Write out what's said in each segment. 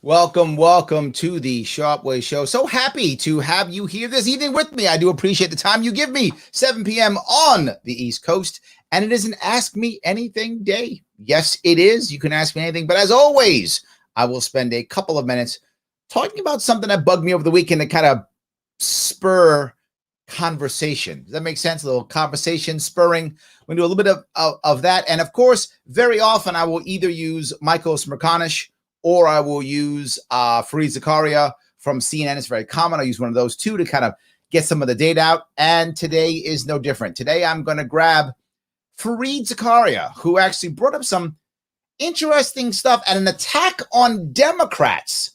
Welcome to the Sharpe Way Show. So happy to have you here this evening with me. I do appreciate the time you give me, 7 p.m. on the East Coast. And it is an Ask Me Anything day. Yes, it is. You can ask me anything. But as always, I will spend a couple of minutes talking about something that bugged me over the weekend to kind of spur conversation. Does that make sense? A little conversation spurring. We're going to do a little bit of that. And of course, very often I will either use Michael Smerconish or I will use Fareed Zakaria from CNN. It's very common. I'll use one of those two to kind of get some of the data out. And today is no different. Today I'm going to grab Fareed Zakaria, who actually brought up some interesting stuff and an attack on Democrats.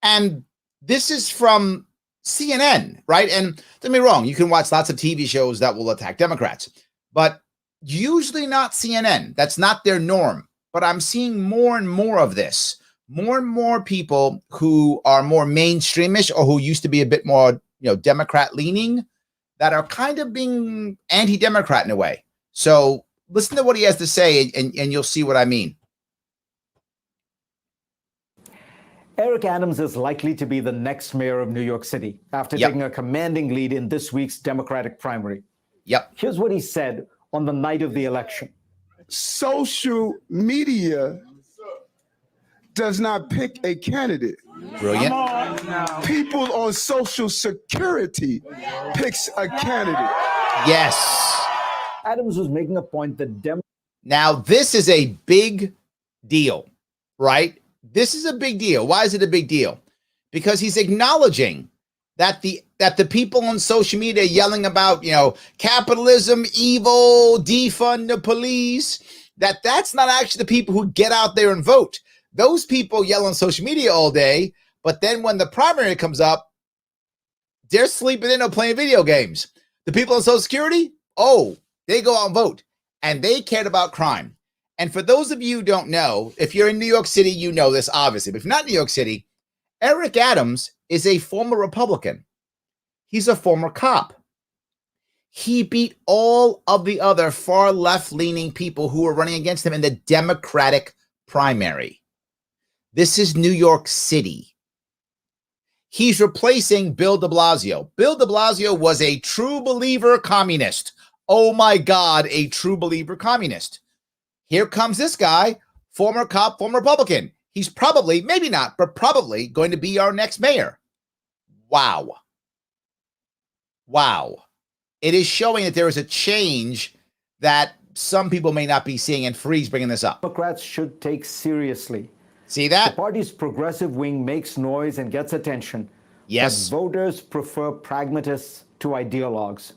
And this is from CNN, right? And don't get me wrong, you can watch lots of TV shows that will attack Democrats, but usually not CNN. That's not their norm. But I'm seeing more and more of this. More and more people who are more mainstreamish or who used to be a bit more, Democrat leaning, that are kind of being anti-Democrat in a way. So listen to what he has to say, and you'll see what I mean. Eric Adams is likely to be the next mayor of New York City after taking a commanding lead in this week's Democratic primary. Here's what he said on the night of the election. Social media does not pick a candidate. Brilliant. People on Social Security picks a candidate. Yes. Adams was making a point that Now, this is a big deal, right? This is a big deal. Why is it a big deal? Because he's acknowledging that the people on social media yelling about, capitalism, evil, defund the police, that's not actually the people who get out there and vote. Those people yell on social media all day, but then when the primary comes up, they're sleeping in or playing video games. The people on Social Security, they go out and vote, and they cared about crime. And for those of you who don't know, if you're in New York City, you know this, obviously. But if you're not in New York City, Eric Adams is a former Republican. He's a former cop. He beat all of the other far left-leaning people who were running against him in the Democratic primary. This is New York City. He's replacing Bill de Blasio. Bill de Blasio was a true believer communist. Oh my God, a true believer communist. Here comes this guy, former cop, former Republican. He's probably, maybe not, but probably going to be our next mayor. Wow. It is showing that there is a change that some people may not be seeing, and Fareed's bringing this up. Democrats should take seriously. See that? The party's progressive wing makes noise and gets attention. Yes. But voters prefer pragmatists to ideologues.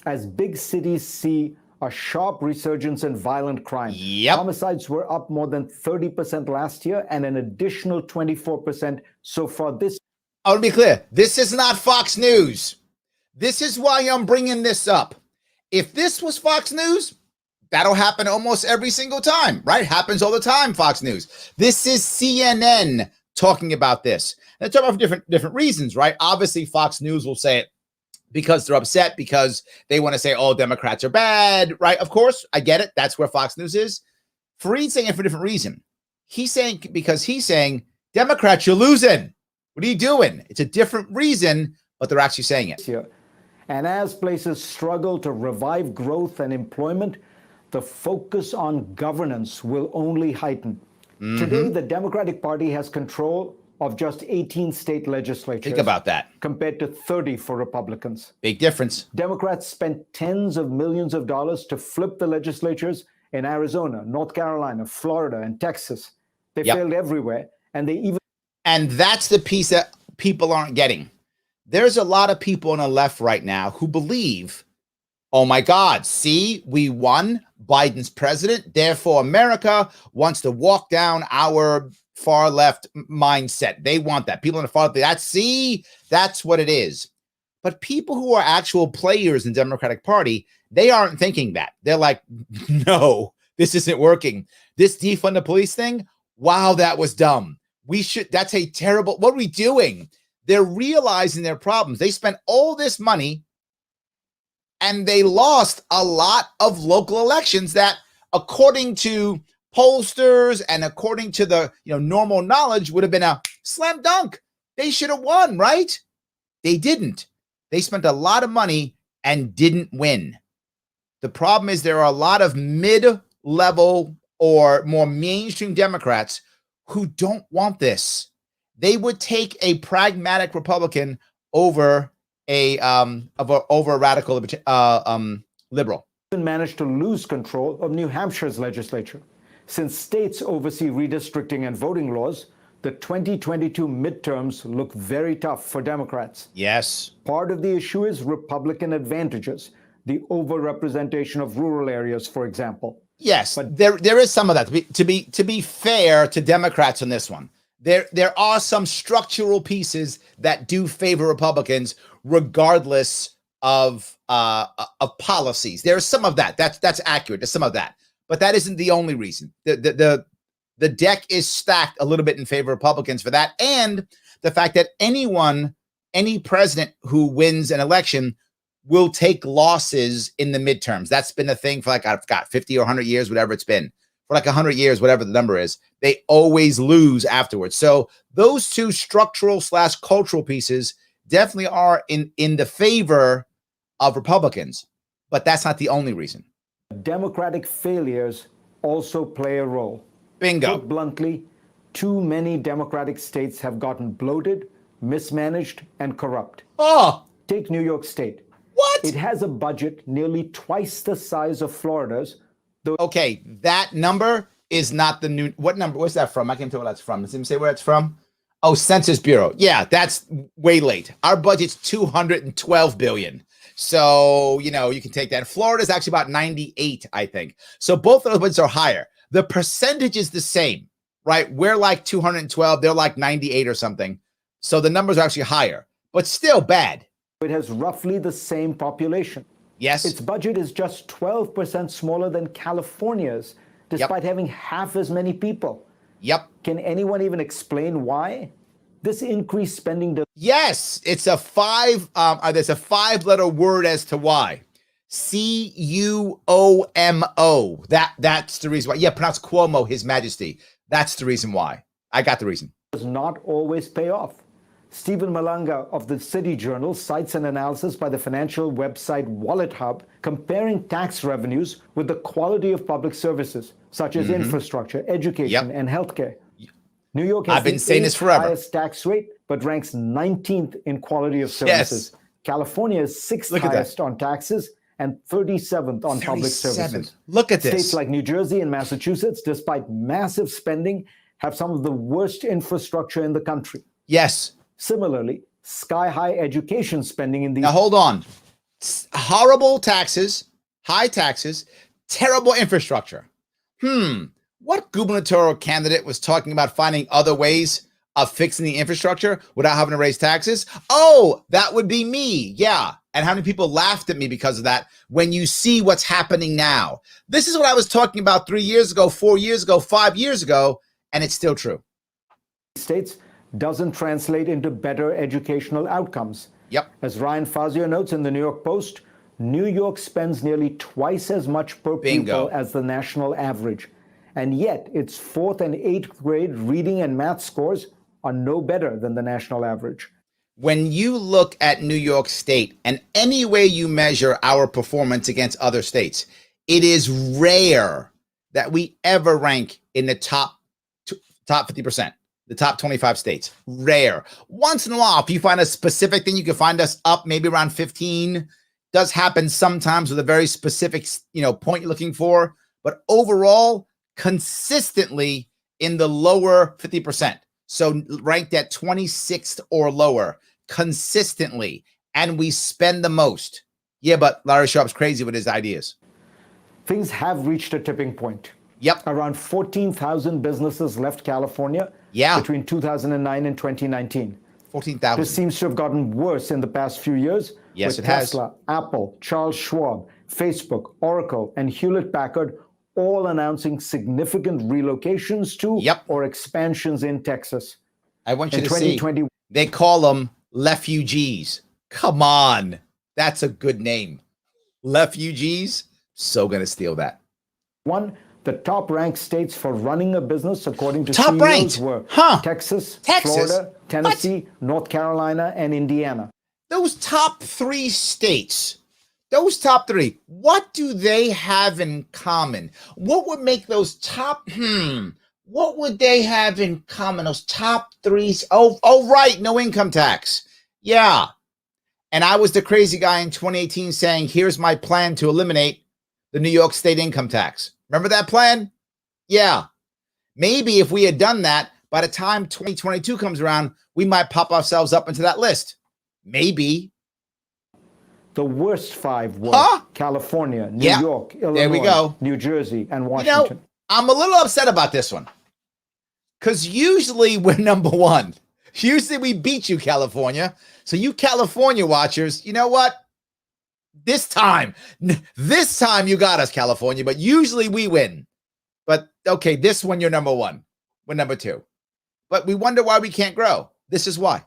As big cities see a sharp resurgence in violent crime. Homicides were up more than 30% last year and an additional 24% so far this year. I want to be clear. This is not Fox News. This is why I'm bringing this up. If this was Fox News, that'll happen almost every single time, right? Happens all the time, Fox News. This is CNN talking about this. They're talking about for different reasons, right? Obviously, Fox News will say it because they're upset, because they want to say, Democrats are bad, right? Of course, I get it. That's where Fox News is. Fareed's saying it for a different reason. He's saying, Democrats, you're losing. What are you doing? It's a different reason, but they're actually saying it. And as places struggle to revive growth and employment, the focus on governance will only heighten. Today, the Democratic Party has control of just 18 state legislatures. Think about that. Compared to 30 for Republicans. Big difference. Democrats spent tens of millions of dollars to flip the legislatures in Arizona, North Carolina, Florida, and Texas. They failed everywhere, and And that's the piece that people aren't getting. There's a lot of people on the left right now who believe, oh my God, see, we won, Biden's president, therefore America wants to walk down our far left mindset. They want that. People in the far left, that's what it is. But people who are actual players in the Democratic Party, they aren't thinking that. They're like, no, this isn't working. This defund the police thing, wow, that was dumb. That's a terrible, what are we doing? They're realizing their problems. They spent all this money and they lost a lot of local elections that, according to pollsters and according to the normal knowledge would have been a slam dunk. They should have won, right? They didn't. They spent a lot of money and didn't win. The problem is there are a lot of mid-level or more mainstream Democrats who don't want this. They would take a pragmatic Republican over a radical liberal. Managed to lose control of New Hampshire's legislature. Since states oversee redistricting and voting laws, the 2022 midterms look very tough for Democrats. Yes. Part of the issue is Republican advantages, the overrepresentation of rural areas, for example. Yes, but there is some of that. To be fair to Democrats on this one, there are some structural pieces that do favor Republicans, regardless of policies. There's some of that. That's accurate. There's some of that, but that isn't the only reason. The deck is stacked a little bit in favor of Republicans for that, and the fact that any president who wins an election will take losses in the midterms. That's been a thing for I've got 50 or 100 years, whatever it's been. For 100 years, whatever the number is, they always lose afterwards. So those two structural/cultural pieces definitely are in the favor of Republicans, but that's not the only reason. Democratic failures also play a role. Bingo. Put bluntly, too many Democratic states have gotten bloated, mismanaged, and corrupt. Oh, take New York State. What? It has a budget nearly twice the size of Florida's. Okay, that number is not the new. What number? Where's that from? I can't tell where that's from. Does it say where it's from? Oh, Census Bureau. Yeah, that's way late. Our budget's $212 billion. So, you can take that. Florida's actually about 98, I think. So both of those budgets are higher. The percentage is the same, right? We're like 212, they're like 98 or something. So the numbers are actually higher, but still bad. It has roughly the same population. Yes. Its budget is just 12% smaller than California's, despite having half as many people. Yep. Can anyone even explain why? This increased spending does. Yes, it's a there's a 5-letter word as to why. CUOMO. That's the reason why. Yeah, pronounce Cuomo, His Majesty. That's the reason why. I got the reason. Does not always pay off. Stephen Malanga of the City Journal cites an analysis by the financial website Wallet Hub comparing tax revenues with the quality of public services, such as infrastructure, education, and healthcare. New York has I've been saying this forever. Highest tax rate, but ranks 19th in quality of services. Yes. California is 6th highest on taxes and 37th on public services. Look at this. States like New Jersey and Massachusetts, despite massive spending, have some of the worst infrastructure in the country. Yes. Similarly, sky-high education spending in the... Now, hold on. Horrible taxes, high taxes, terrible infrastructure. What gubernatorial candidate was talking about finding other ways of fixing the infrastructure without having to raise taxes? Oh, that would be me. Yeah. And how many people laughed at me because of that when you see what's happening now? This is what I was talking about 3 years ago, 4 years ago, 5 years ago, and it's still true. States doesn't translate into better educational outcomes. Yep. As Ryan Fazio notes in the New York Post, New York spends nearly twice as much per pupil as the national average. And yet its 4th and 8th grade reading and math scores are no better than the national average. When you look at New York State and any way you measure our performance against other states, it is rare that we ever rank in the top 50%. The top 25 states. Rare. Once in a while, if you find a specific thing, you can find us up maybe around 15. Does happen sometimes with a very specific, point you're looking for. But overall, consistently in the lower 50%. So ranked at 26th or lower consistently. And we spend the most. Yeah, but Larry Sharpe's crazy with his ideas. Things have reached a tipping point. Yep. Around 14,000 businesses left California between 2009 and 2019. 14,000. This seems to have gotten worse in the past few years. Yes, with it has. Tesla, Apple, Charles Schwab, Facebook, Oracle, and Hewlett-Packard all announcing significant relocations to or expansions in Texas. I want you to see. They call them refugees. Come on. That's a good name. Refugees. So going to steal that. The top-ranked states for running a business, according to Top CEOs, ranked. were Huh. Texas, Texas? Florida, Tennessee, North Carolina, and Indiana. Those top 3 states, those top 3, what do they have in common? What would make those what would they have in common? Those top 3? Oh, right, no income tax. Yeah. And I was the crazy guy in 2018 saying, here's my plan to eliminate the New York State income tax. Remember that plan? Yeah. Maybe if we had done that, by the time 2022 comes around, we might pop ourselves up into that list. Maybe. The worst 5 were California, New York, Illinois, there we go. New Jersey, and Washington. I'm a little upset about this one because usually we're number 1. Usually we beat you, California. So you California watchers, you know what? This time you got us, California, but usually we win. But okay, this one, you're number 1. We're number 2. But we wonder why we can't grow. This is why.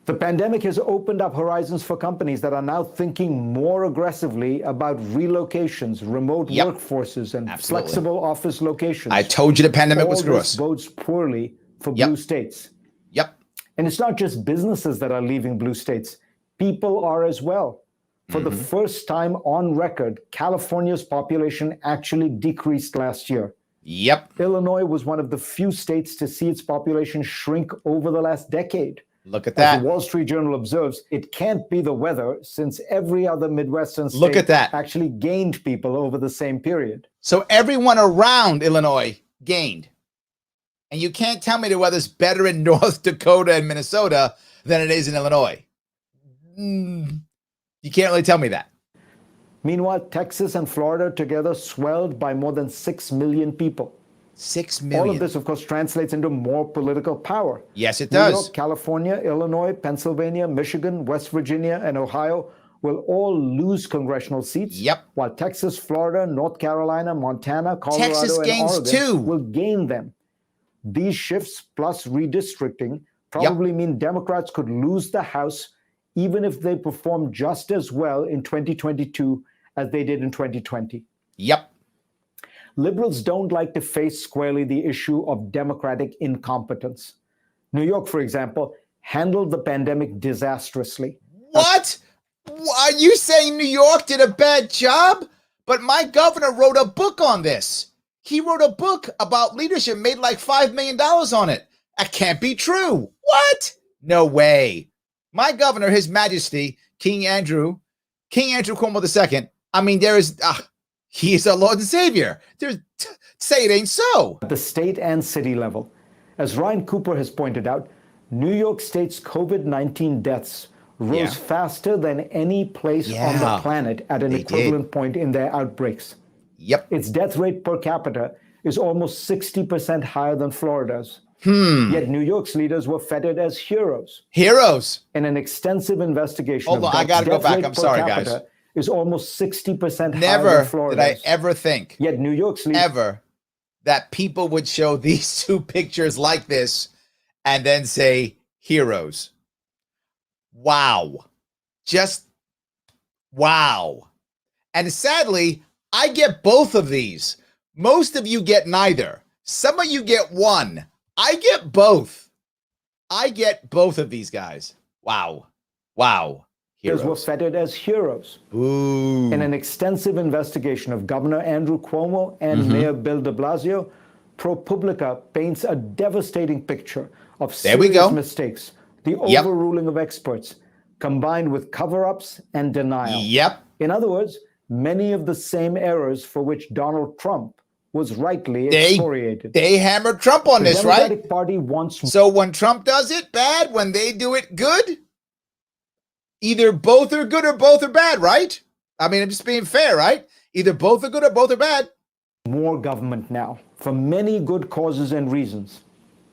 The pandemic has opened up horizons for companies that are now thinking more aggressively about relocations, remote workforces, and flexible office locations. I told you the pandemic would screw us. Bodes poorly for blue states. Yep. And it's not just businesses that are leaving blue states. People are as well. For the first time on record, California's population actually decreased last year. Yep. Illinois was one of the few states to see its population shrink over the last decade. Look at that. As the Wall Street Journal observes, it can't be the weather since every other Midwestern state actually gained people over the same period. So everyone around Illinois gained. And you can't tell me the weather's better in North Dakota and Minnesota than it is in Illinois. You can't really tell me that. Meanwhile, Texas and Florida together swelled by more than 6 million people. 6 million. All of this, of course, translates into more political power. Yes, it does. New York, California, Illinois, Pennsylvania, Michigan, West Virginia, and Ohio will all lose congressional seats. Yep. While Texas, Florida, North Carolina, Montana, Colorado, Texas and gains Oregon too. will gain them. These shifts plus redistricting probably mean Democrats could lose the House even if they perform just as well in 2022 as they did in 2020. Yep. Liberals don't like to face squarely the issue of Democratic incompetence. New York, for example, handled the pandemic disastrously. What? Are you saying New York did a bad job? But my governor wrote a book on this. He wrote a book about leadership, made like $5 million on it. That can't be true. What? No way. My governor, His Majesty, King Andrew Cuomo II, I mean, there is, he is our Lord and Savior. Say it ain't so. At the state and city level, as Ryan Cooper has pointed out, New York State's COVID-19 deaths rose faster than any place on the planet at an equivalent point in their outbreaks. Yep. Its death rate per capita is almost 60% higher than Florida's. Yet New York's leaders were feted as heroes. Heroes. In an extensive investigation. Hold on, I got to go back. I'm sorry, guys. Is almost 60% higher Never than Florida's. did I ever think. Yet New York's leaders. Ever that people would show these two pictures like this and then say heroes. Wow. Just wow. And sadly, I get both of these. Most of you get neither. Some of you get one. I get both. I get both of these guys. Wow. Wow. Heroes were feted as heroes. Ooh. In an extensive investigation of Governor Andrew Cuomo and Mayor Bill de Blasio, ProPublica paints a devastating picture of serious mistakes, the overruling of experts, combined with cover-ups and denial. Yep. In other words, many of the same errors for which Donald Trump was rightly excoriated. They hammered Trump on this, right? The Democratic Party wants. So when Trump does it, bad. When they do it, good. Either both are good or both are bad, right? I mean, I'm just being fair, right? Either both are good or both are bad. More government now, for many good causes and reasons.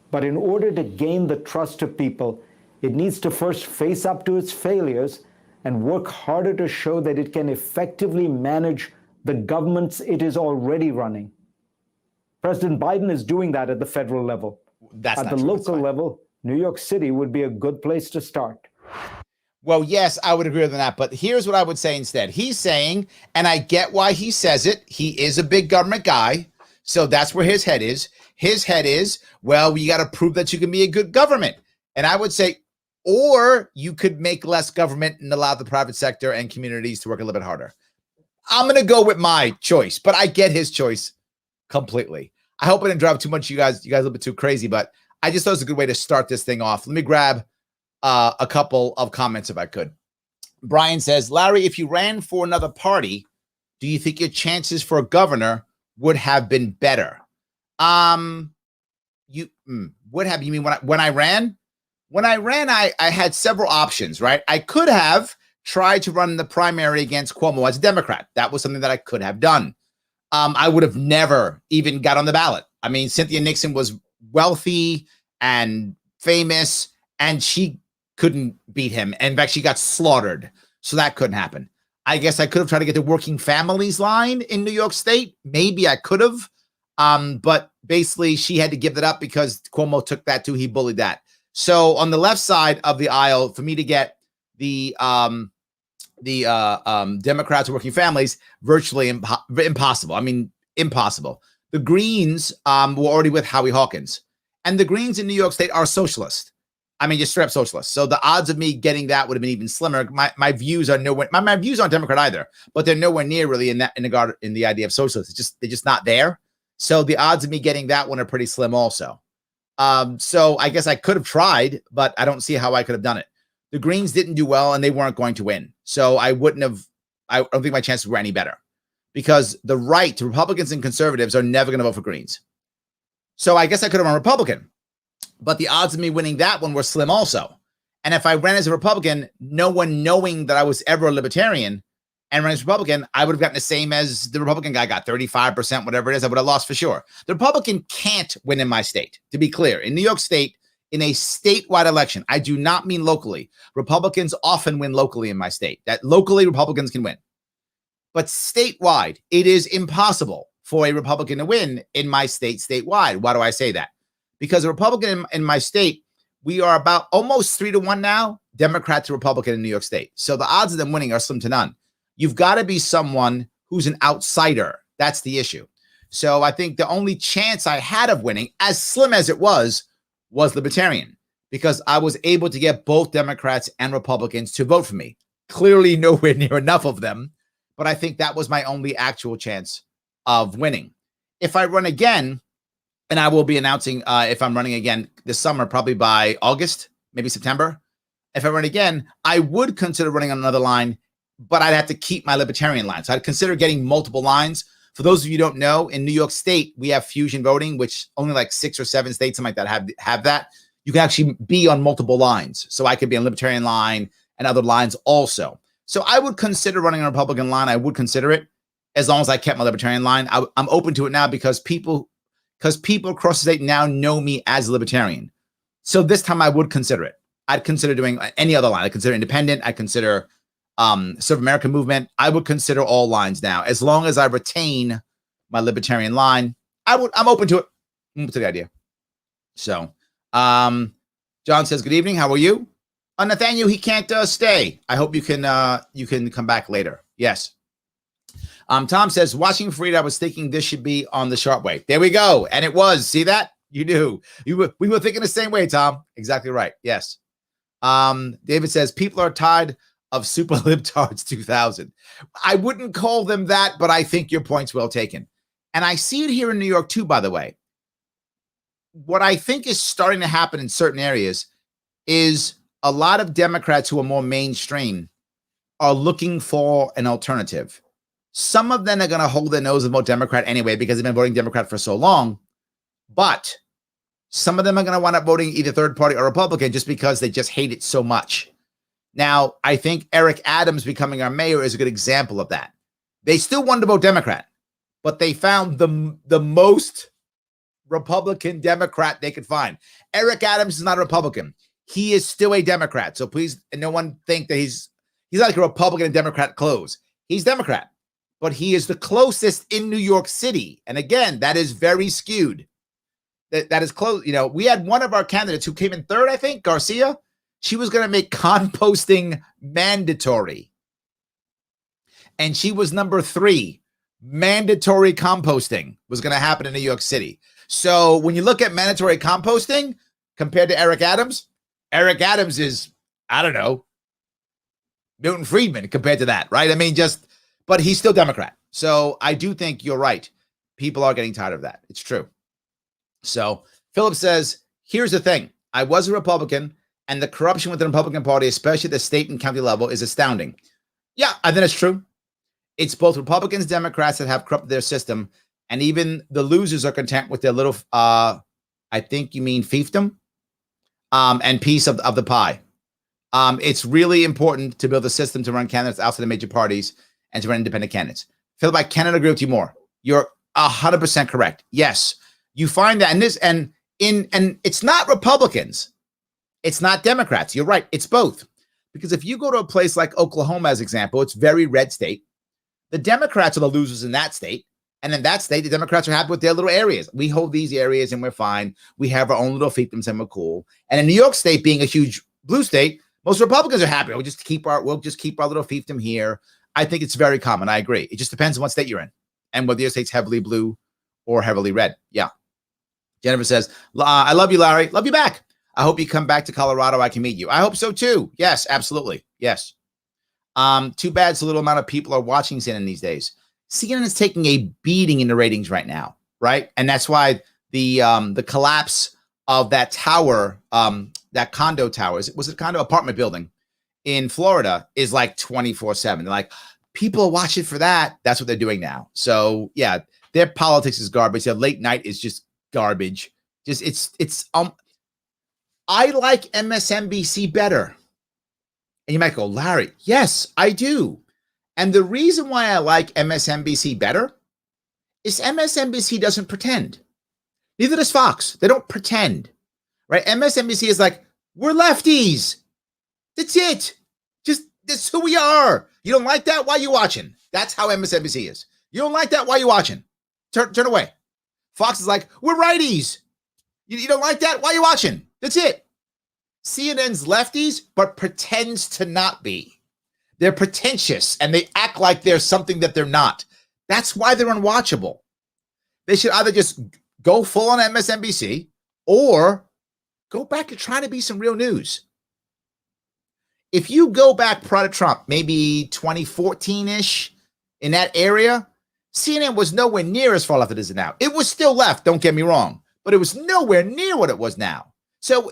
But in order to gain the trust of people, it needs to first face up to its failures and work harder to show that it can effectively manage the governments it is already running. President Biden is doing that at the federal level. At the local level, New York City would be a good place to start. Well, yes, I would agree with that. But here's what I would say instead. He's saying, and I get why he says it, he is a big government guy. So that's where his head is. His head is, well, you got to prove that you can be a good government. And I would say, or you could make less government and allow the private sector and communities to work a little bit harder. I'm going to go with my choice, but I get his choice completely. I hope I didn't drive too much. You guys a little bit too crazy, but I just thought it was a good way to start this thing off. Let me grab a couple of comments if I could. Brian says, Larry, if you ran for another party, do you think your chances for a governor would have been better? You mean when I ran? When I ran, I had several options, right? I could have tried to run the primary against Cuomo as a Democrat. That was something that I could have done. I would have never even got on the ballot. I mean, Cynthia Nixon was wealthy and famous, and she couldn't beat him. And in fact, she got slaughtered. So that couldn't happen. I guess I could have tried to get the working families line in New York State. Maybe I could have. But basically, she had to give that up because Cuomo took that too. He bullied that. So on the left side of the aisle, for me to get the Democrats and working families, virtually impossible. I mean, impossible. The Greens were already with Howie Hawkins. And the Greens in New York State are socialist. I mean, just straight up socialist. So the odds of me getting that would have been even slimmer. My views are nowhere. My views aren't Democrat either, but they're nowhere near really in the idea of socialist. They're just not there. So the odds of me getting that one are pretty slim also. So I guess I could have tried, but I don't see how I could have done it. The Greens didn't do well, and they weren't going to win. So I don't think my chances were any better because the right, Republicans and conservatives, are never going to vote for Greens. So I guess I could have run Republican, but the odds of me winning that one were slim also. And if I ran as a Republican, no one knowing that I was ever a libertarian and ran as a Republican, I would have gotten the same as the Republican guy got, 35%, whatever it is. I would have lost for sure. The Republican can't win in my state, to be clear. In New York State, in a statewide election, I do not mean locally. Republicans often win locally in my state. That locally Republicans can win. But statewide, it is impossible for a Republican to win in my state statewide. Why do I say that? Because a Republican in my state, we are about almost 3-1 now, Democrat to Republican in New York State. So the odds of them winning are slim to none. You've got to be someone who's an outsider. That's the issue. So I think the only chance I had of winning, as slim as it was libertarian, because I was able to get both Democrats and Republicans to vote for me. Clearly nowhere near enough of them, but I think that was my only actual chance of winning. If I run again, and I will be announcing if I'm running again this summer, probably by August, maybe September. If I run again, I would consider running on another line, but I'd have to keep my libertarian line. So I'd consider getting multiple lines. For those of you who don't know, in New York State, we have fusion voting, which only like 6 or 7 states, something like that, have that. You can actually be on multiple lines. So I could be on libertarian line and other lines also. So I would consider running a Republican line. I would consider it as long as I kept my libertarian line. I'm open to it now because people across the state now know me as a libertarian. So this time I would consider it. I'd consider doing any other line. I'd consider independent. I'd consider Serve American Movement. I would consider all lines now. As long as I retain my libertarian line, I'm open to it. I'm open to the idea. So John says, good evening. How are you? Nathaniel, he can't stay. I hope you can come back later. Yes. Tom says, watching Frida, I was thinking this should be on the Sharpe way. There we go. And it was. See that? You knew. We were thinking the same way, Tom. Exactly right. Yes. David says, people are tired of super libtards 2000. I wouldn't call them that, but I think your point's well taken. And I see it here in New York too, by the way. What I think is starting to happen in certain areas is a lot of Democrats who are more mainstream are looking for an alternative. Some of them are going to hold their nose and vote Democrat anyway because they've been voting Democrat for so long. But some of them are going to wind up voting either third party or Republican just because they just hate it so much. Now, I think Eric Adams becoming our mayor is a good example of that. They still wanted to vote Democrat, but they found the most Republican Democrat they could find. Eric Adams is not a Republican. He is still a Democrat. So please, no one think that he's like a Republican and Democrat close. He's Democrat, but he is the closest in New York City. And again, that is very skewed. That is close. You know, we had one of our candidates who came in third, I think, Garcia. She was going to make composting mandatory. And she was number 3. mandatory composting was going to happen in New York City. So when you look at mandatory composting compared to Eric Adams is, I don't know, Milton Friedman compared to that, right? I mean, but he's still Democrat. So I do think you're right. People are getting tired of that. It's true. So Philip says, here's the thing. I was a Republican, and the corruption within the Republican Party, especially at the state and county level, is astounding. Yeah, I think it's true. It's both Republicans, Democrats that have corrupted their system, and even the losers are content with their little, I think you mean fiefdom, and piece of the pie. It's really important to build a system to run candidates outside the major parties and to run independent candidates. Philip, I cannot agree with you more. You're 100% correct. Yes, you find that, and it's not Republicans, it's not Democrats. You're right. It's both. Because if you go to a place like Oklahoma, as example, it's very red state. The Democrats are the losers in that state. And in that state, the Democrats are happy with their little areas. We hold these areas and we're fine. We have our own little fiefdoms and we're cool. And in New York State, being a huge blue state, most Republicans are happy. We'll just keep our little fiefdom here. I think it's very common. I agree. It just depends on what state you're in and whether your state's heavily blue or heavily red. Yeah. Jennifer says, I love you, Larry. Love you back. I hope you come back to Colorado. I can meet you. I hope so too. Yes, absolutely. Yes. Too bad so little amount of people are watching CNN these days. CNN is taking a beating in the ratings right now, right? And that's why the collapse of that tower, that condo tower, was it condo apartment building in Florida, is like 24/7. They're like, people are watching for that. That's what they're doing now. So yeah, their politics is garbage. Their late night is just garbage. I like MSNBC better. And you might go, Larry, yes, I do. And the reason why I like MSNBC better is MSNBC doesn't pretend. Neither does Fox. They don't pretend, right? MSNBC is like, we're lefties. That's it. That's who we are. You don't like that? Why are you watching? That's how MSNBC is. You don't like that? Why are you watching? Turn away. Fox is like, we're righties. You don't like that? Why are you watching? That's it. CNN's lefties, but pretends to not be. They're pretentious and they act like they're something that they're not. That's why they're unwatchable. They should either just go full on MSNBC or go back to trying to be some real news. If you go back prior to Trump, maybe 2014-ish, in that area, CNN was nowhere near as far left as it is now. It was still left, don't get me wrong, but it was nowhere near what it was now. So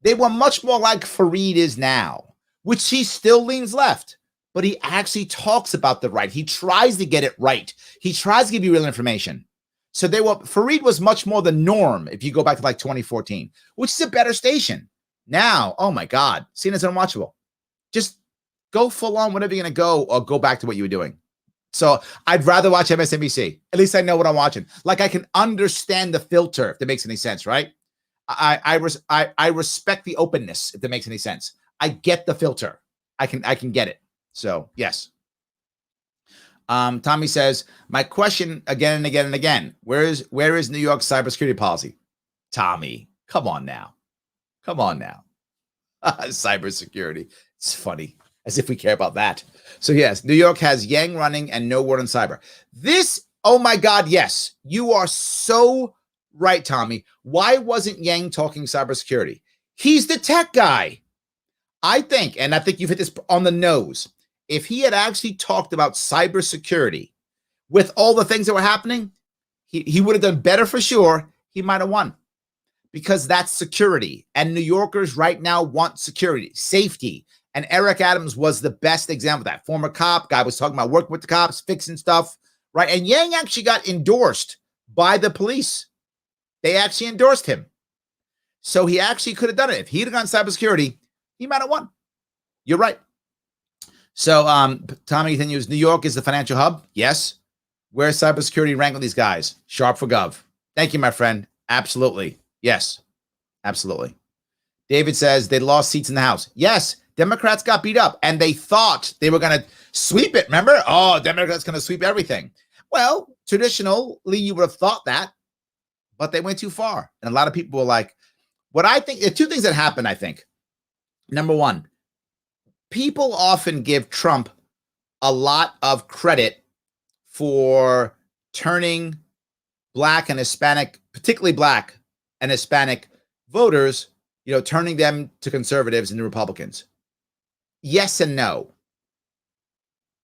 they were much more like Fareed is now, which he still leans left, but he actually talks about the right. He tries to get it right. He tries to give you real information. So Fareed was much more the norm if you go back to like 2014, which is a better station. Now, oh my God, CNN's unwatchable. Just go full on whenever you're going to go, or go back to what you were doing. So I'd rather watch MSNBC. At least I know what I'm watching. Like I can understand the filter, if that makes any sense, right? I respect the openness, if that makes any sense. I get the filter. I can get it. So yes. Tommy says, my question again and again and again, where is New York's cybersecurity policy? Tommy, come on now. Cybersecurity. It's funny. As if we care about that. So yes, New York has Yang running and no word on cyber. Oh my God, yes. You are so right, Tommy. Why wasn't Yang talking cybersecurity? He's the tech guy. I think you've hit this on the nose. If he had actually talked about cybersecurity with all the things that were happening, he would have done better for sure. He might have won. Because that's security. And New Yorkers right now want security, safety. And Eric Adams was the best example of that. Former cop, guy was talking about working with the cops, fixing stuff, right? And Yang actually got endorsed by the police. They actually endorsed him. So he actually could have done it. If he'd have gone cybersecurity, he might have won. You're right. So Tommy continues, New York is the financial hub. Yes. Where's cybersecurity rank with these guys? Sharpe for Gov. Thank you, my friend. Absolutely. Yes. Absolutely. David says they lost seats in the House. Yes. Democrats got beat up and they thought they were going to sweep it. Remember? Oh, Democrats going to sweep everything. Well, traditionally, you would have thought that, but they went too far. And a lot of people were like, what I think, there are two things that happened, I think. Number one, people often give Trump a lot of credit for turning Black and Hispanic, particularly Black and Hispanic voters, turning them to conservatives and to Republicans? Yes and no.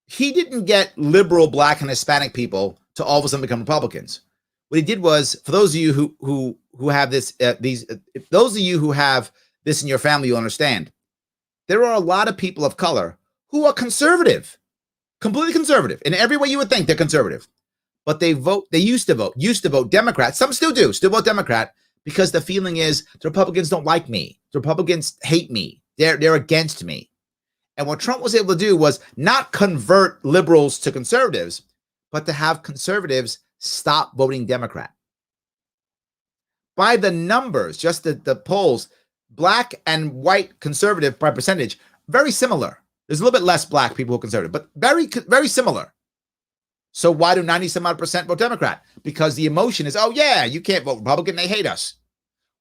He didn't get liberal Black and Hispanic people to all of a sudden become Republicans. What he did was, for those of you who have this, those of you who have this in your family, you'll understand. There are a lot of people of color who are conservative, completely conservative. In every way you would think they're conservative. But they used to vote Democrat. Some still do, still vote Democrat, because the feeling is the Republicans don't like me. The Republicans hate me. They're against me. And what Trump was able to do was not convert liberals to conservatives, but to have conservatives stop voting Democrat. By the numbers, just the polls, Black and white conservative by percentage, very similar. There's a little bit less Black people who are conservative, but very, very similar. So why do 90-some-odd% vote Democrat? Because the emotion is, oh yeah, you can't vote Republican, they hate us.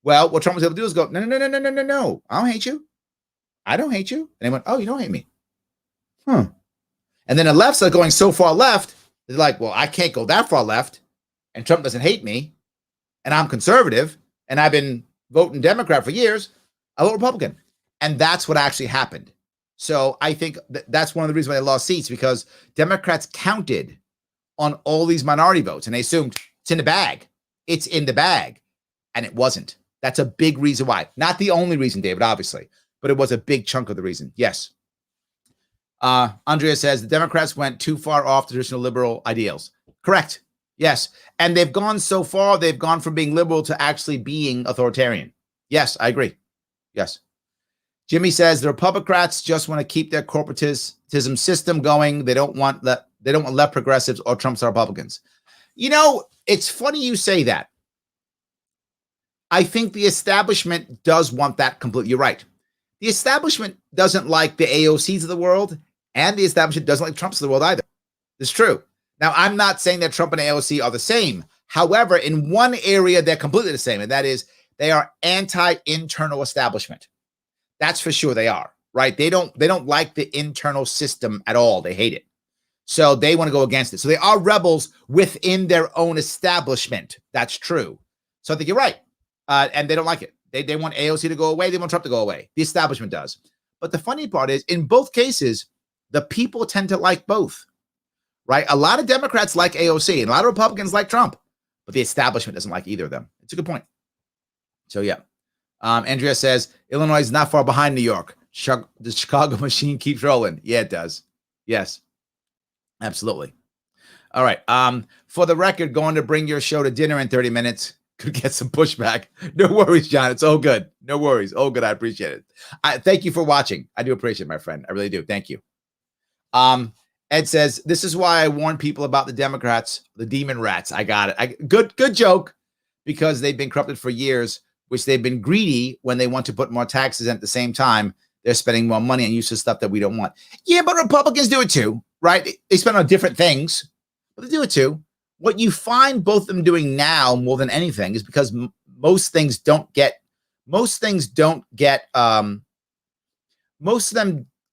Well, what Trump was able to do is go, no, I don't hate you. I don't hate you. And they went, oh, you don't hate me. And then the lefts are going so far left, they're like, well, I can't go that far left, and Trump doesn't hate me, and I'm conservative, and I've been voting Democrat for years. I vote Republican. And that's what actually happened. So I think that's one of the reasons why they lost seats, because Democrats counted on all these minority votes, and they assumed it's in the bag. It's in the bag. And it wasn't. That's a big reason why. Not the only reason, David, obviously, but it was a big chunk of the reason. Yes. Andrea says the Democrats went too far off traditional liberal ideals. Correct. Yes. And they've gone so far, they've gone from being liberal to actually being authoritarian. Yes, I agree. Yes. Jimmy says the Republicans just want to keep their corporatism system going. They don't want left progressives or Trump-style Republicans. It's funny you say that. I think the establishment does want that completely. You're right. The establishment doesn't like the AOCs of the world, and the establishment doesn't like Trumps of the world either. It's true. Now, I'm not saying that Trump and AOC are the same. However, in one area, they're completely the same, and that is they are anti-internal establishment. That's for sure they are, right? They don't like the internal system at all. They hate it. So they want to go against it. So they are rebels within their own establishment. That's true. So I think you're right. And they don't like it. They want AOC to go away. They want Trump to go away. The establishment does. But the funny part is, in both cases, the people tend to like both, right? A lot of Democrats like AOC and a lot of Republicans like Trump, but the establishment doesn't like either of them. It's a good point. So, yeah. Andrea says, Illinois is not far behind New York. The Chicago machine keeps rolling. Yeah, it does. Yes, absolutely. All right. For the record, going to bring your show to dinner in 30 minutes. Could get some pushback. No worries, John. It's all good. No worries. All good. I appreciate it. Thank you for watching. I do appreciate it, my friend. I really do. Thank you. Ed says, this is why I warn people about the Democrats, the demon rats. I got it. Good joke, because they've been corrupted for years, which they've been greedy when they want to put more taxes, and at the same time, they're spending more money on useless stuff that we don't want. Yeah, but Republicans do it too, right? They spend on different things, but they do it too. What you find both of them doing now more than anything is because most of them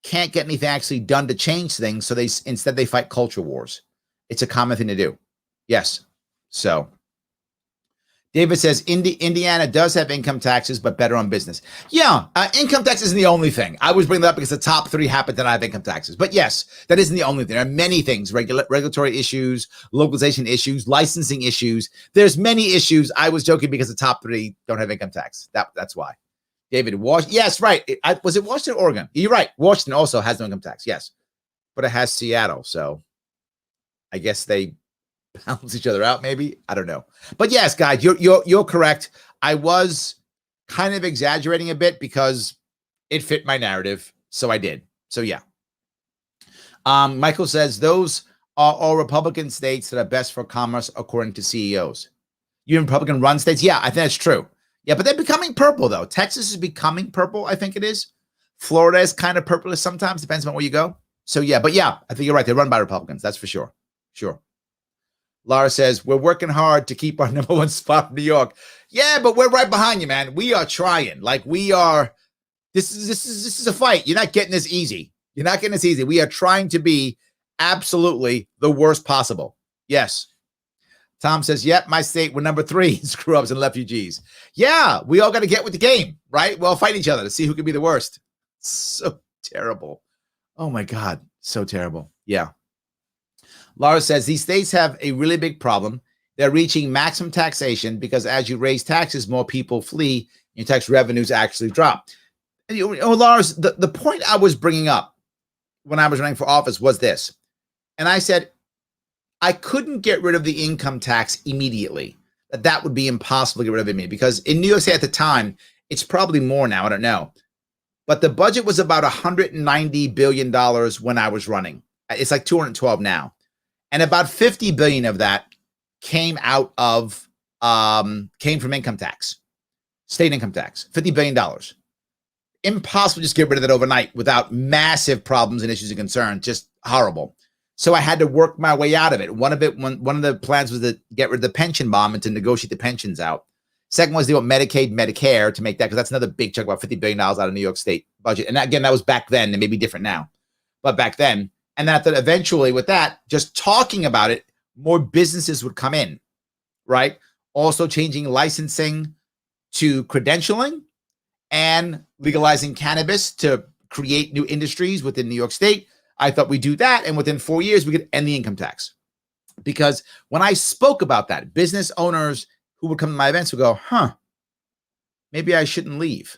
can't get anything actually done to change things. So instead they fight culture wars. It's a common thing to do. Yes. So David says Indiana does have income taxes, but better on business. Yeah, income tax isn't the only thing. I was bringing that up because the top 3 happen to not have income taxes. But yes, that isn't the only thing. There are many things, regulatory issues, localization issues, licensing issues. There's many issues. I was joking because the top 3 don't have income tax. That's why. David, yes, right. Was it Washington or Oregon? You're right. Washington also has no income tax, yes. But it has Seattle, so I guess they balance each other out, maybe. I don't know. But yes, guys, you're correct. I was kind of exaggerating a bit because it fit my narrative, so I did. So yeah. Michael says those are all Republican states that are best for commerce according to CEOs. You in Republican run states? Yeah, I think that's true. Yeah, but they're becoming purple though. Texas is becoming purple, I think it is. Florida is kind of purplish sometimes, depends on where you go. So yeah, but yeah, I think you're right. They're run by Republicans, that's for sure. Sure. Laura says, we're working hard to keep our #1 spot in New York. Yeah, but we're right behind you, man. We are trying. Like we are, this is a fight. You're not getting this easy. You're not getting this easy. We are trying to be absolutely the worst possible. Yes. Tom says, yep, my state, we're number 3 in screw-ups and refugees. Yeah, we all got to get with the game, right? We'll fight each other to see who can be the worst. So terrible. Oh, my God. So terrible. Yeah. Laura says, these states have a really big problem. They're reaching maximum taxation because as you raise taxes, more people flee, and your tax revenues actually drop. And Laura, the point I was bringing up when I was running for office was this. And I said, I couldn't get rid of the income tax immediately. That would be impossible to get rid of it because in New York State at the time, it's probably more now, I don't know. But the budget was about $190 billion when I was running. It's like 212 now. And about 50 billion of that came out of, came from income tax, state income tax, $50 billion. Impossible to just get rid of it overnight without massive problems and issues and concerns, just horrible. So I had to work my way out of it. One of the plans was to get rid of the pension bomb and to negotiate the pensions out. Second was to do Medicaid, Medicare to make that, because that's another big chunk, about $50 billion out of New York State budget. And again, that was back then. It may be different now, but back then. And then eventually with that, just talking about it, more businesses would come in, right? Also changing licensing to credentialing and legalizing cannabis to create new industries within New York State. I thought we'd do that, and within 4 years, we could end the income tax. Because when I spoke about that, business owners who would come to my events would go, maybe I shouldn't leave.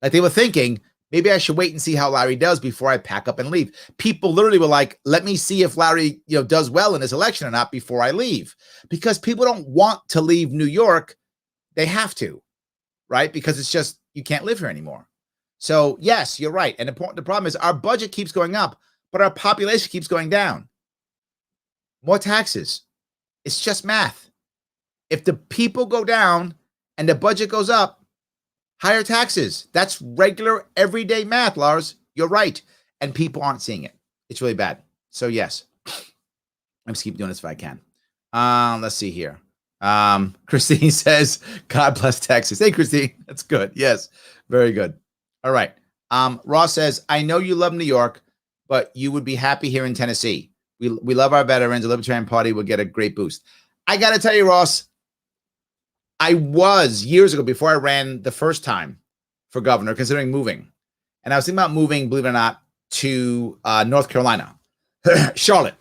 Like they were thinking, maybe I should wait and see how Larry does before I pack up and leave. People literally were like, let me see if Larry does well in this election or not before I leave. Because people don't want to leave New York. They have to, right? Because it's just, you can't live here anymore. So yes, you're right. And the problem is our budget keeps going up, but our population keeps going down. More taxes. It's just math. If the people go down and the budget goes up, higher taxes. That's regular, everyday math, Lars. You're right. And people aren't seeing it. It's really bad. So yes, I'm just keep doing this if I can. Let's see here. Christine says, God bless Texas. Hey, Christine. That's good. Yes. Very good. All right. Ross says, I know you love New York, but you would be happy here in Tennessee. We love our veterans. The Libertarian Party will get a great boost. I got to tell you, Ross, I was years ago, before I ran the first time for governor, considering moving. And I was thinking about moving, believe it or not, to North Carolina, Charlotte.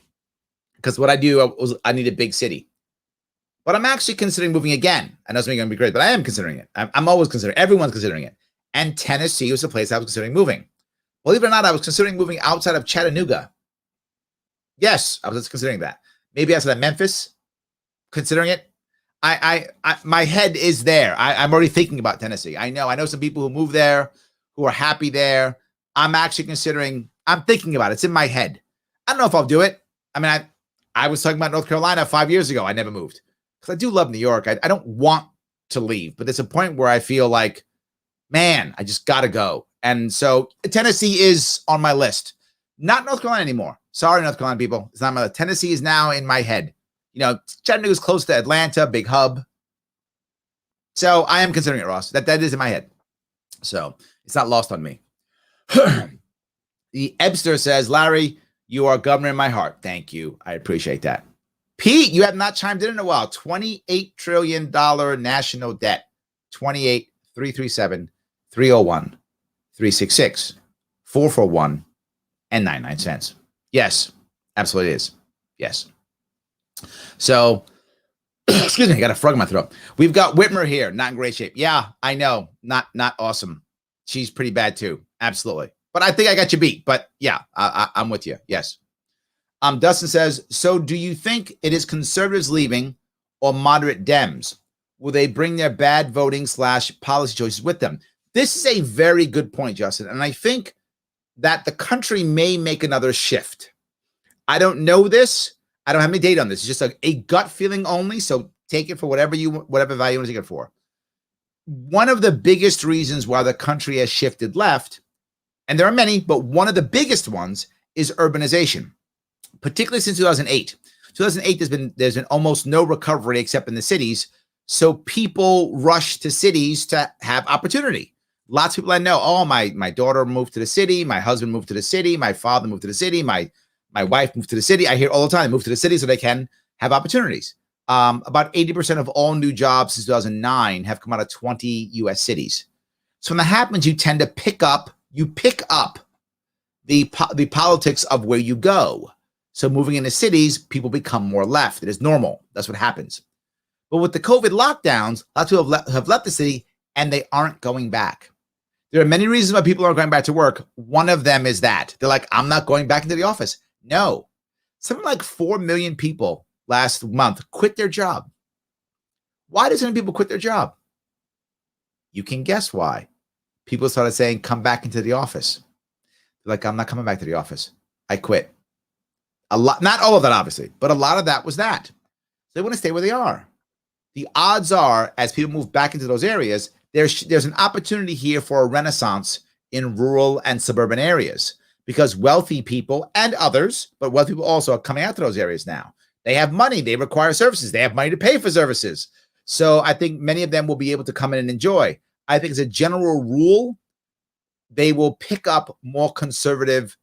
Because what I do, I need a big city. But I'm actually considering moving again. I know it's going to be great, but I am considering it. I'm always considering it. Everyone's considering it. And Tennessee was the place I was considering moving. Believe it or not, I was considering moving outside of Chattanooga. Yes, I was considering that. Maybe outside of Memphis, considering it. My head is there. I'm already thinking about Tennessee. I know some people who move there, who are happy there. I'm actually considering, I'm thinking about it. It's in my head. I don't know if I'll do it. I mean, I was talking about North Carolina 5 years ago. I never moved because I do love New York. I don't want to leave, but there's a point where I feel like, man, I just got to go. And so Tennessee is on my list. Not North Carolina anymore. Sorry, North Carolina people. It's not my list. Tennessee is now in my head. Chattanooga is close to Atlanta, big hub. So I am considering it, Ross. That is in my head. So it's not lost on me. The Ebster says, Larry, you are governor in my heart. Thank you. I appreciate that. Pete, you have not chimed in a while. $28 trillion national debt. 28 337 301 366 441 and 99 cents. Yes, absolutely is. Yes. So, excuse me, I got a frog in my throat. We've got Whitmer here, not in great shape. Yeah, I know, not awesome. She's pretty bad too, absolutely. But I think I got you beat. But yeah, I'm with you. Yes. Dustin says, so do you think it is conservatives leaving or moderate Dems? Will they bring their bad voting / policy choices with them? This is a very good point, Justin. And I think that the country may make another shift. I don't know this. I don't have any data on this. It's just a gut feeling only. So take it for whatever value you want to take it for. One of the biggest reasons why the country has shifted left, and there are many, but one of the biggest ones is urbanization, particularly since 2008. 2008, there's been almost no recovery except in the cities. So people rush to cities to have opportunity. Lots of people I know, oh, my daughter moved to the city. My husband moved to the city. My father moved to the city. My wife moved to the city. I hear all the time, they move to the city so they can have opportunities. About 80% of all new jobs since 2009 have come out of 20 U.S. cities. So when that happens, you tend to pick up the politics of where you go. So moving into cities, people become more left. It is normal. That's what happens. But with the COVID lockdowns, lots of people have left the city and they aren't going back. There are many reasons why people aren't going back to work. One of them is that they're like, I'm not going back into the office. No, something like 4 million people last month quit their job. Why do so many people quit their job? You can guess why. People started saying, come back into the office. They're like, I'm not coming back to the office. I quit. A lot, not all of that, obviously, but a lot of that was that. So they want to stay where they are. The odds are, as people move back into those areas, there's an opportunity here for a renaissance in rural and suburban areas because wealthy people and others, but wealthy people also are coming out to those areas now. They have money. They require services. They have money to pay for services. So I think many of them will be able to come in and enjoy. I think as a general rule, they will pick up more conservative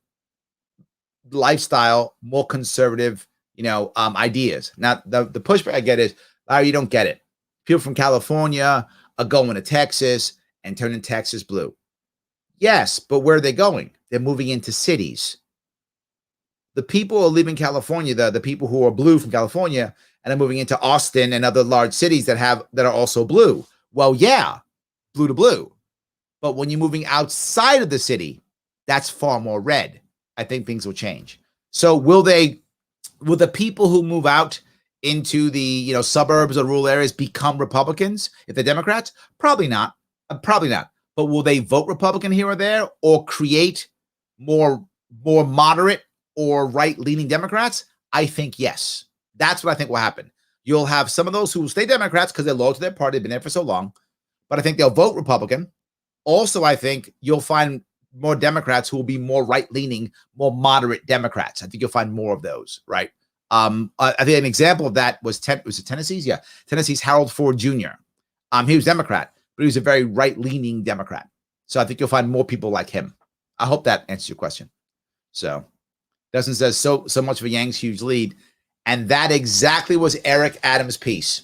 lifestyle, more conservative, ideas. Now, the pushback I get is, you don't get it. People from California are going to Texas and turning Texas blue. Yes, but where are they going? They're moving into cities. The people who are leaving California, the people who are blue from California, and are moving into Austin and other large cities that are also blue. Well, yeah, blue to blue. But when you're moving outside of the city, that's far more red. I think things will change. So will the people who move out into the suburbs or rural areas become Republicans if they're Democrats? Probably not. Probably not. But will they vote Republican here or there or create more moderate or right-leaning Democrats? I think yes. That's what I think will happen. You'll have some of those who will stay Democrats because they're loyal to their party, they've been there for so long, but I think they'll vote Republican. Also, I think you'll find more Democrats who will be more right-leaning, more moderate Democrats. I think you'll find more of those, right? I think an example of that was it Tennessee's? Yeah, Tennessee's Harold Ford Jr. He was Democrat, but he was a very right-leaning Democrat. So I think you'll find more people like him. I hope that answers your question. So Dustin says so much for Yang's huge lead, and that exactly was Eric Adams' piece.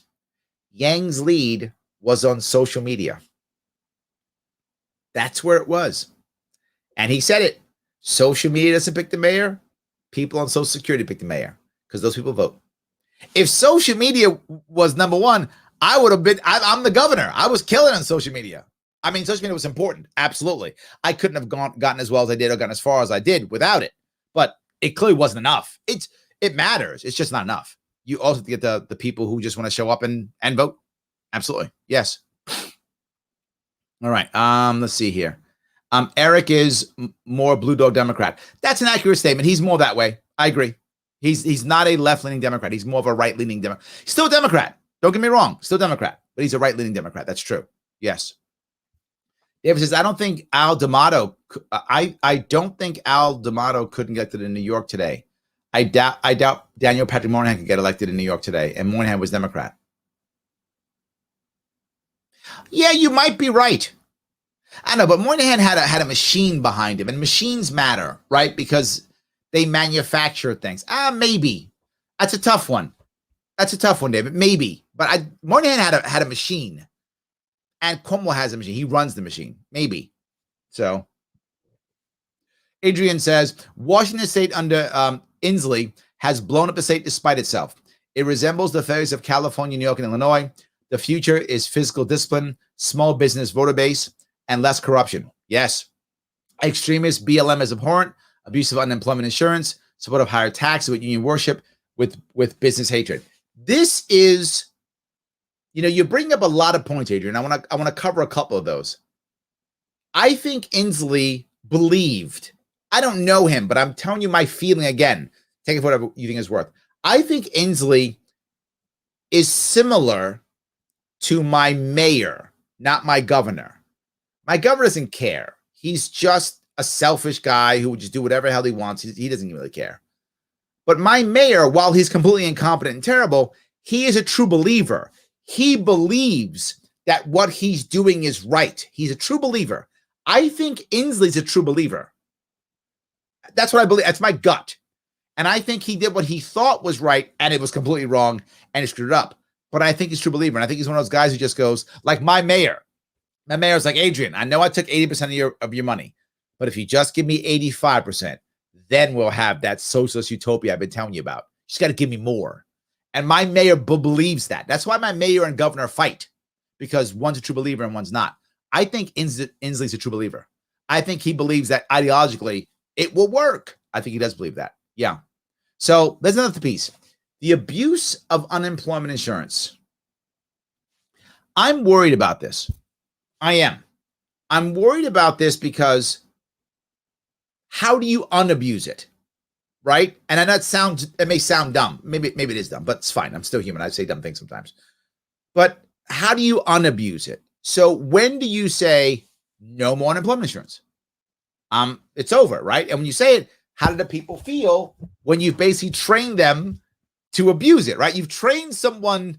Yang's lead was on social media. That's where it was. And he said it. Social media doesn't pick the mayor. People on Social Security pick the mayor because those people vote. If social media was number one, I would have been, I'm the governor. I was killing on social media. I mean, social media was important. Absolutely. I couldn't have gotten as well as I did or gotten as far as I did without it. But it clearly wasn't enough. It matters. It's just not enough. You also have to get the people who just want to show up and vote. Absolutely. Yes. All right. Let's see here. Eric is more blue dog Democrat. That's an accurate statement. He's more that way. I agree. He's not a left-leaning Democrat. He's more of a right-leaning Democrat. He's still a Democrat. Don't get me wrong. Still Democrat, but he's a right-leaning Democrat. That's true. Yes. David says, I don't think Al D'Amato couldn't get elected in New York today. I doubt Daniel Patrick Moynihan could get elected in New York today, and Moynihan was Democrat. Yeah, you might be right. I know, but Moynihan had a machine behind him, and machines matter, right? Because they manufacture things. Maybe. That's a tough one. David. Maybe. But Moynihan had a machine. And Cuomo has a machine. He runs the machine. Maybe. So, Adrian says, Washington State under Inslee has blown up the state despite itself. It resembles the failures of California, New York, and Illinois. The future is fiscal discipline, small business voter base, and less corruption. Yes. Extremist BLM is abhorrent. Abuse of unemployment insurance, support of higher taxes with union worship, with business hatred. This is, you bring up a lot of points, Adrian. I want to cover a couple of those. I think Inslee believed, I don't know him, but I'm telling you my feeling again. Take it for whatever you think is worth. I think Inslee is similar to my mayor, not my governor. My governor doesn't care. He's just a selfish guy who would just do whatever the hell he wants. He doesn't really care. But my mayor, while he's completely incompetent and terrible, he is a true believer. He believes that what he's doing is right. He's a true believer. I think Inslee's a true believer. That's what I believe. That's my gut. And I think he did what he thought was right, and it was completely wrong, and he screwed it up. But I think he's a true believer. And I think he's one of those guys who just goes, like my mayor. My mayor's like, Adrian, I know I took 80% of your money, but if you just give me 85%, then we'll have that socialist utopia I've been telling you about. You just got to give me more. And my mayor believes that. That's why my mayor and governor fight, because one's a true believer and one's not. I think Inslee's a true believer. I think he believes that ideologically it will work. I think he does believe that. Yeah. So there's another piece. The abuse of unemployment insurance. I'm worried about this. I am. I'm worried about this because how do you unabuse it? Right? And I know it may sound dumb. Maybe it is dumb, but it's fine. I'm still human. I say dumb things sometimes. But how do you unabuse it? So when do you say no more unemployment insurance? It's over, right? And when you say it, how do the people feel when you've basically trained them to abuse it, right? You've trained someone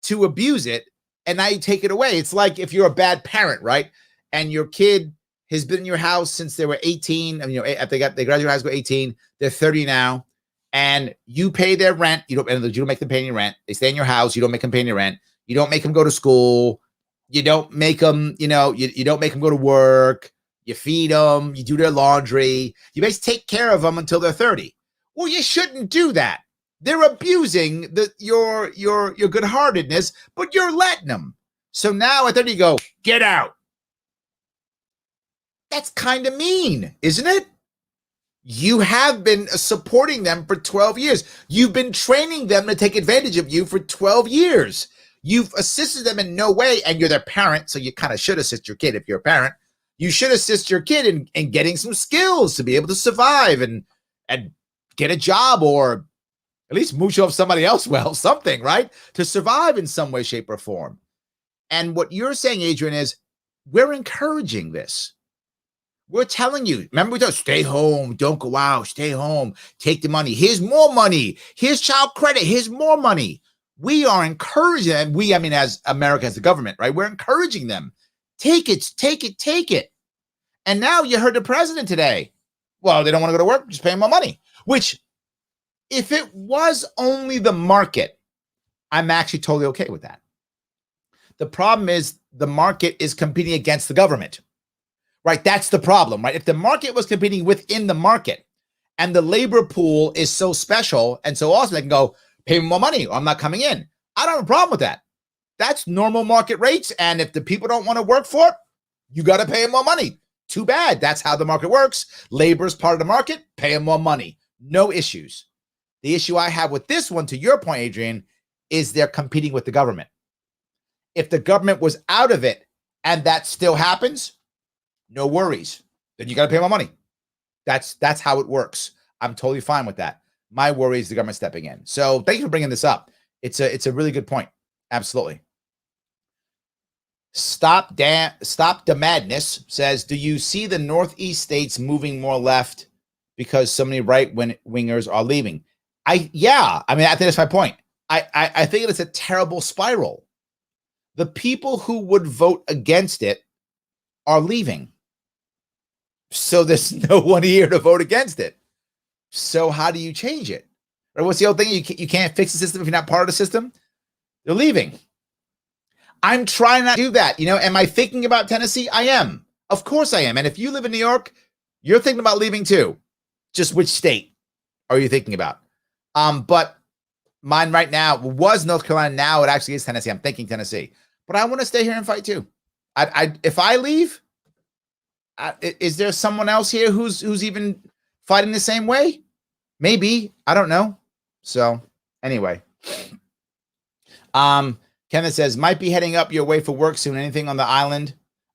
to abuse it, and now you take it away. It's like if you're a bad parent, right? And your kid has been in your house since they were 18. I mean, after they graduate high school 18, they're 30 now, and you pay their rent. You don't make them pay any rent. They stay in your house. You don't make them pay any rent. You don't make them go to school. You don't make them, you don't make them go to work. You feed them. You do their laundry. You basically take care of them until they're 30. Well, you shouldn't do that. They're abusing your good-heartedness, but you're letting them. So now at 30 you go, get out. That's kind of mean, isn't it? You have been supporting them for 12 years. You've been training them to take advantage of you for 12 years. You've assisted them in no way, and you're their parent, so you kind of should assist your kid if you're a parent. You should assist your kid in getting some skills to be able to survive and get a job, or at least mooch off somebody else, something, right? To survive in some way, shape, or form. And what you're saying, Adrian, is we're encouraging this. We're telling you, remember we told stay home, don't go out, stay home, take the money. Here's more money. Here's child credit. Here's more money. We are encouraging them. As America, as the government, right? We're encouraging them. Take it, take it, take it. And now you heard the president today. Well, they don't want to go to work, just pay them more money. Which, if it was only the market, I'm actually totally okay with that. The problem is the market is competing against the government. Right? That's the problem, right? If the market was competing within the market and the labor pool is so special and so awesome, they can go, pay me more money, or I'm not coming in. I don't have a problem with that. That's normal market rates. And if the people don't want to work for it, you got to pay them more money. Too bad. That's how the market works. Labor is part of the market. Pay them more money. No issues. The issue I have with this one, to your point, Adrian, is they're competing with the government. If the government was out of it and that still happens, no worries. Then you got to pay more money. That's how it works. I'm totally fine with that. My worry is the government stepping in. So thank you for bringing this up. It's a really good point. Absolutely. Stop the madness says, do you see the Northeast states moving more left because so many right-wingers are leaving? I think that's my point. I think it's a terrible spiral. The people who would vote against it are leaving. So there's no one here to vote against it. So how do you change it? Or what's the old thing? You can't fix the system if you're not part of the system. They're leaving. I'm trying not to do that. Am I thinking about Tennessee? I am. Of course I am. And if you live in New York, you're thinking about leaving too. Just which state are you thinking about? But mine right now was North Carolina. Now it actually is Tennessee. I'm thinking Tennessee. But I want to stay here and fight too. If I leave, is there someone else here who's even fighting the same way? Maybe. I don't know. So anyway. Kenneth says, might be heading up your way for work soon. Anything on the island?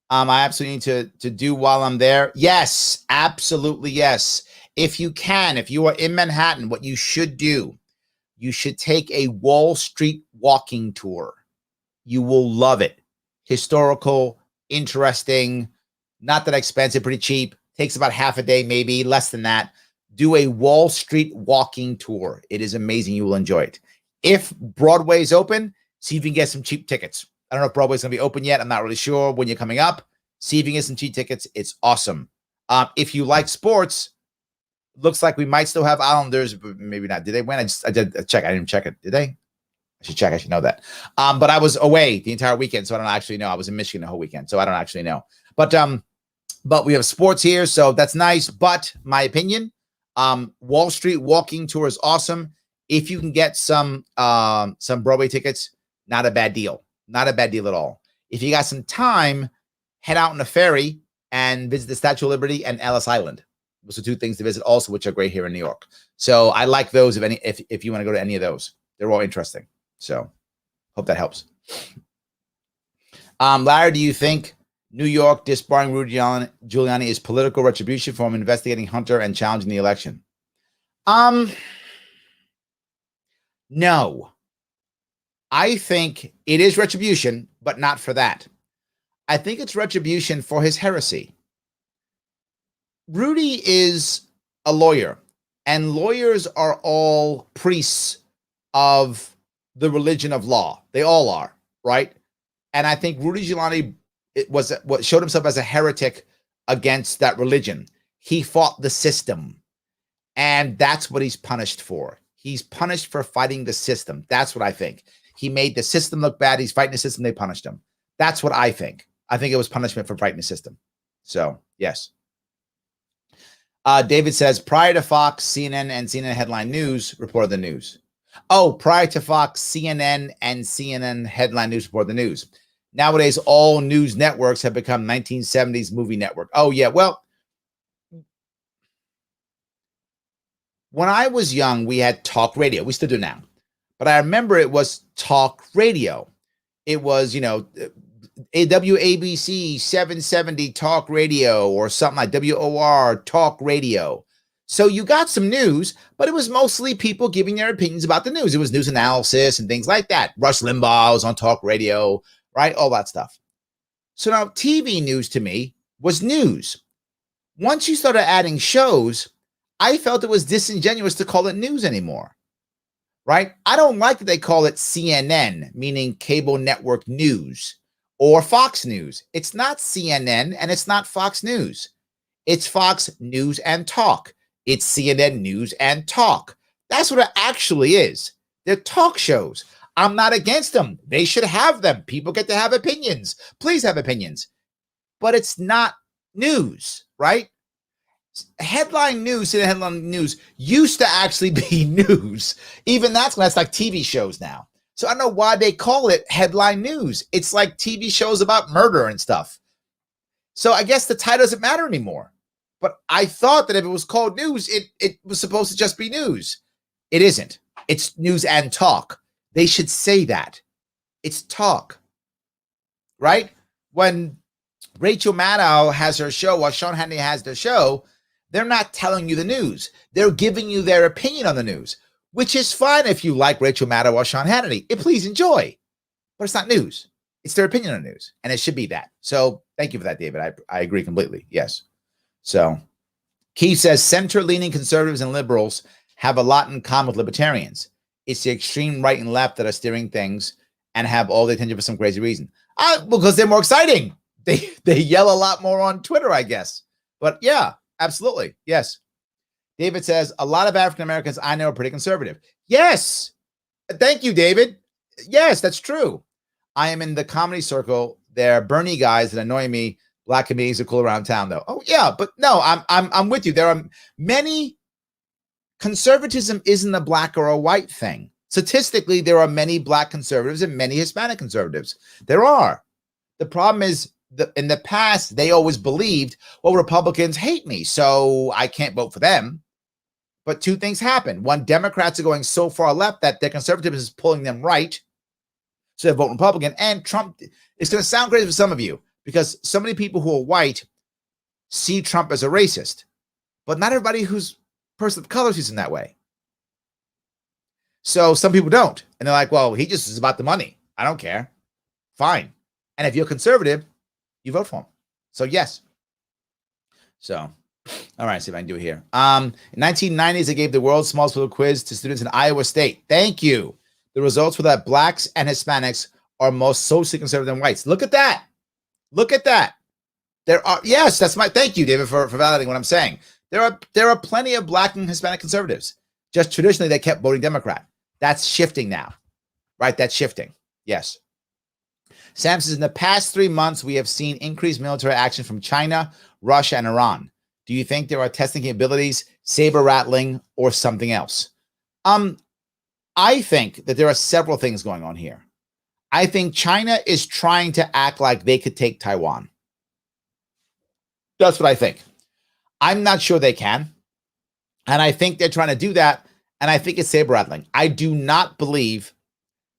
I absolutely need to do while I'm there. Yes, absolutely. Yes. If you are in Manhattan, what you should do, you should take a Wall Street walking tour. You will love it. Historical, interesting, not that expensive, pretty cheap. Takes about half a day, maybe less than that. Do a Wall Street walking tour. It is amazing. You will enjoy it. If Broadway is open, see if you can get some cheap tickets. I don't know if Broadway's going to be open yet. I'm not really sure when you're coming up. See if you can get some cheap tickets. It's awesome. If you like sports, looks like we might still have Islanders, but maybe not. Did they win? I did check. I didn't check it. Did they? I should check. I should know that. But I was away the entire weekend, so I don't actually know. I was in Michigan the whole weekend, so I don't actually know. But we have sports here, so that's nice. But my opinion, Wall Street walking tour is awesome. If you can get some Broadway tickets, not a bad deal. Not a bad deal at all. If you got some time, head out on a ferry and visit the Statue of Liberty and Ellis Island. Those are two things to visit also, which are great here in New York. So I like those if you want to go to any of those. They're all interesting. So hope that helps. Larry, do you think New York disbarring Rudy Giuliani is political retribution for him investigating Hunter and challenging the election? No. I think it is retribution, but not for that. I think it's retribution for his heresy. Rudy is a lawyer, and lawyers are all priests of the religion of law. They all are, right? And I think Rudy Giuliani showed himself as a heretic against that religion. He fought the system, and that's what he's punished for. He's punished for fighting the system. That's what I think. He made the system look bad. He's fighting the system. They punished him. That's what I think. I think it was punishment for fighting the system. So, yes. David says, prior to Fox, CNN, and CNN Headline News reported the news. Oh, prior to Fox, CNN, and CNN Headline News reported the news. Nowadays, all news networks have become 1970s movie network. Oh, yeah. Well, when I was young, we had talk radio. We still do now. But I remember it was talk radio. It was, WABC 770 talk radio or something like WOR talk radio. So you got some news, but it was mostly people giving their opinions about the news. It was news analysis and things like that. Rush Limbaugh was on talk radio, right? All that stuff. So now TV news to me was news. Once you started adding shows, I felt it was disingenuous to call it news anymore. Right? I don't like that they call it CNN, meaning cable network news, or Fox News. It's not CNN and it's not Fox News. It's Fox News and Talk. It's CNN News and Talk. That's what it actually is. They're talk shows. I'm not against them. They should have them. People get to have opinions. Please have opinions. But it's not news, right? Headline news used to actually be news. Even that's like TV shows now. So I don't know why they call it headline news. It's like TV shows about murder and stuff. So I guess the title doesn't matter anymore. But I thought that if it was called news, it was supposed to just be news. It isn't. It's news and talk. They should say that. It's talk. Right? When Rachel Maddow has her show, while Sean Hannity has their show, they're not telling you the news. They're giving you their opinion on the news, which is fine if you like Rachel Maddow or Sean Hannity. Please enjoy. But it's not news. It's their opinion on the news, and it should be that. So thank you for that, David. I agree completely. Yes. So Keith says center-leaning conservatives and liberals have a lot in common with libertarians. It's the extreme right and left that are steering things and have all the attention for some crazy reason. Because they're more exciting. They yell a lot more on Twitter, I guess. But yeah. Absolutely. Yes. David says, a lot of African Americans I know are pretty conservative. Yes. Thank you, David. Yes, that's true. I am in the comedy circle. There are Bernie guys that annoy me. Black comedians are cool around town, though. Oh, yeah. But no, I'm with you. There are many. Conservatism isn't a black or a white thing. Statistically, there are many black conservatives and many Hispanic conservatives. There are. The problem is, in the past, they always believed, well, Republicans hate me, so I can't vote for them. But two things happen. One, Democrats are going so far left that their conservatism is pulling them right, so they vote Republican. And Trump, it's going to sound crazy for some of you, because so many people who are white see Trump as a racist. But not everybody who's person of color sees him that way. So some people don't. And they're like, well, he just is about the money. I don't care. Fine. And if you're conservative, you vote for him. So yes. So, all right, see if I can do it here. In 1990s, they gave the world's smallest political quiz to students in Iowa State. Thank you. The results were that blacks and Hispanics are most socially conservative than whites. Look at that. Look at that. There are, yes, that's my, thank you, David, for validating what I'm saying. There are plenty of Black and Hispanic conservatives. Just traditionally, they kept voting Democrat. That's shifting now, right? That's shifting. Yes. Sam says, in the past 3 months, we have seen increased military action from China, Russia, and Iran. Do you think there are testing capabilities, saber rattling, or something else? I think that there are several things going on here. I think China is trying to act like they could take Taiwan. That's what I think. I'm not sure they can. And I think they're trying to do that. And I think it's saber rattling. I do not believe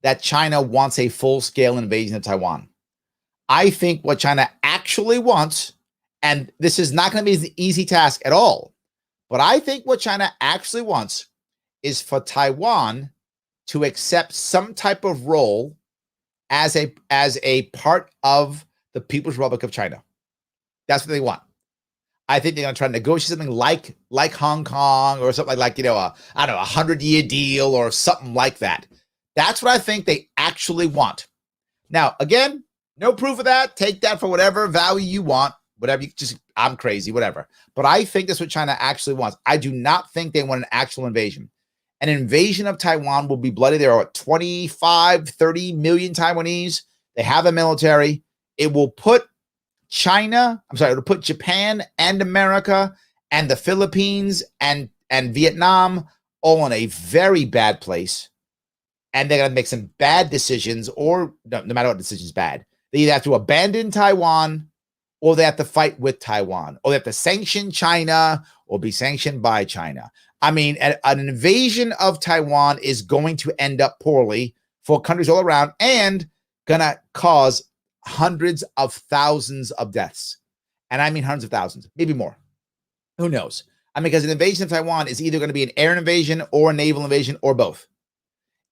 that China wants a full-scale invasion of Taiwan. I think what China actually wants, and this is not going to be an easy task at all, but I think what China actually wants is for Taiwan to accept some type of role as a part of the People's Republic of China. That's what they want. I think they're going to try to negotiate something like Hong Kong or something like I don't know, 100-year deal or something like that. That's what I think they actually want. Now, again, no proof of that. Take that for whatever value you want, whatever I'm crazy, whatever. But I think that's what China actually wants. I do not think they want an actual invasion. An invasion of Taiwan will be bloody. There are 25, 30 million Taiwanese. They have a military. It will put it'll put Japan and America and the Philippines and Vietnam all in a very bad place. And they're going to make some bad decisions, or no matter what decision is bad. They either have to abandon Taiwan, or they have to fight with Taiwan, or they have to sanction China or be sanctioned by China. I mean, an invasion of Taiwan is going to end up poorly for countries all around and going to cause hundreds of thousands of deaths. And I mean hundreds of thousands, maybe more. Who knows? I mean, because an invasion of Taiwan is either going to be an air invasion or a naval invasion or both.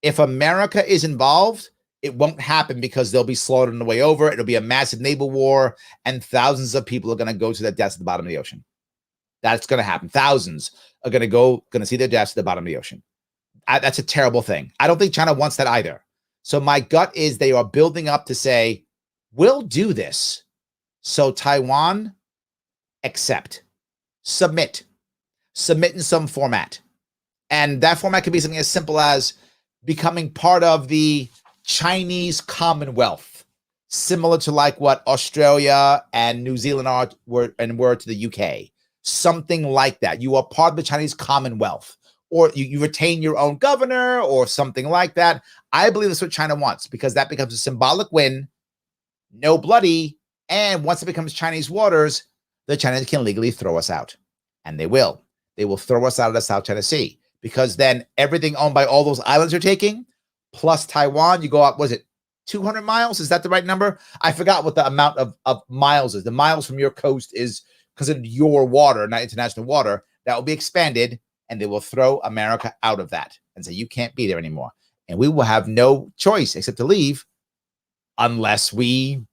If America is involved, it won't happen because they'll be slaughtered on the way over. It'll be a massive naval war, and thousands of people are going to go to their deaths at the bottom of the ocean. That's going to happen. Thousands are going to see their deaths at the bottom of the ocean. That's a terrible thing. I don't think China wants that either. So my gut is they are building up to say, we'll do this. So Taiwan, accept, submit in some format. And that format could be something as simple as becoming part of the Chinese Commonwealth, similar to like what Australia and New Zealand were to the UK. Something like that. You are part of the Chinese Commonwealth, or you retain your own governor or something like that. I believe that's what China wants, because that becomes a symbolic win, no bloody, and once it becomes Chinese waters, the Chinese can legally throw us out. And they will. They will throw us out of the South China Sea, because then everything owned by all those islands are taking, plus Taiwan, you go up, was it 200 miles? Is that the right number? I forgot what the amount of miles is. The miles from your coast is considered your water, not international water. That will be expanded, and they will throw America out of that and say, you can't be there anymore. And we will have no choice except to leave unless we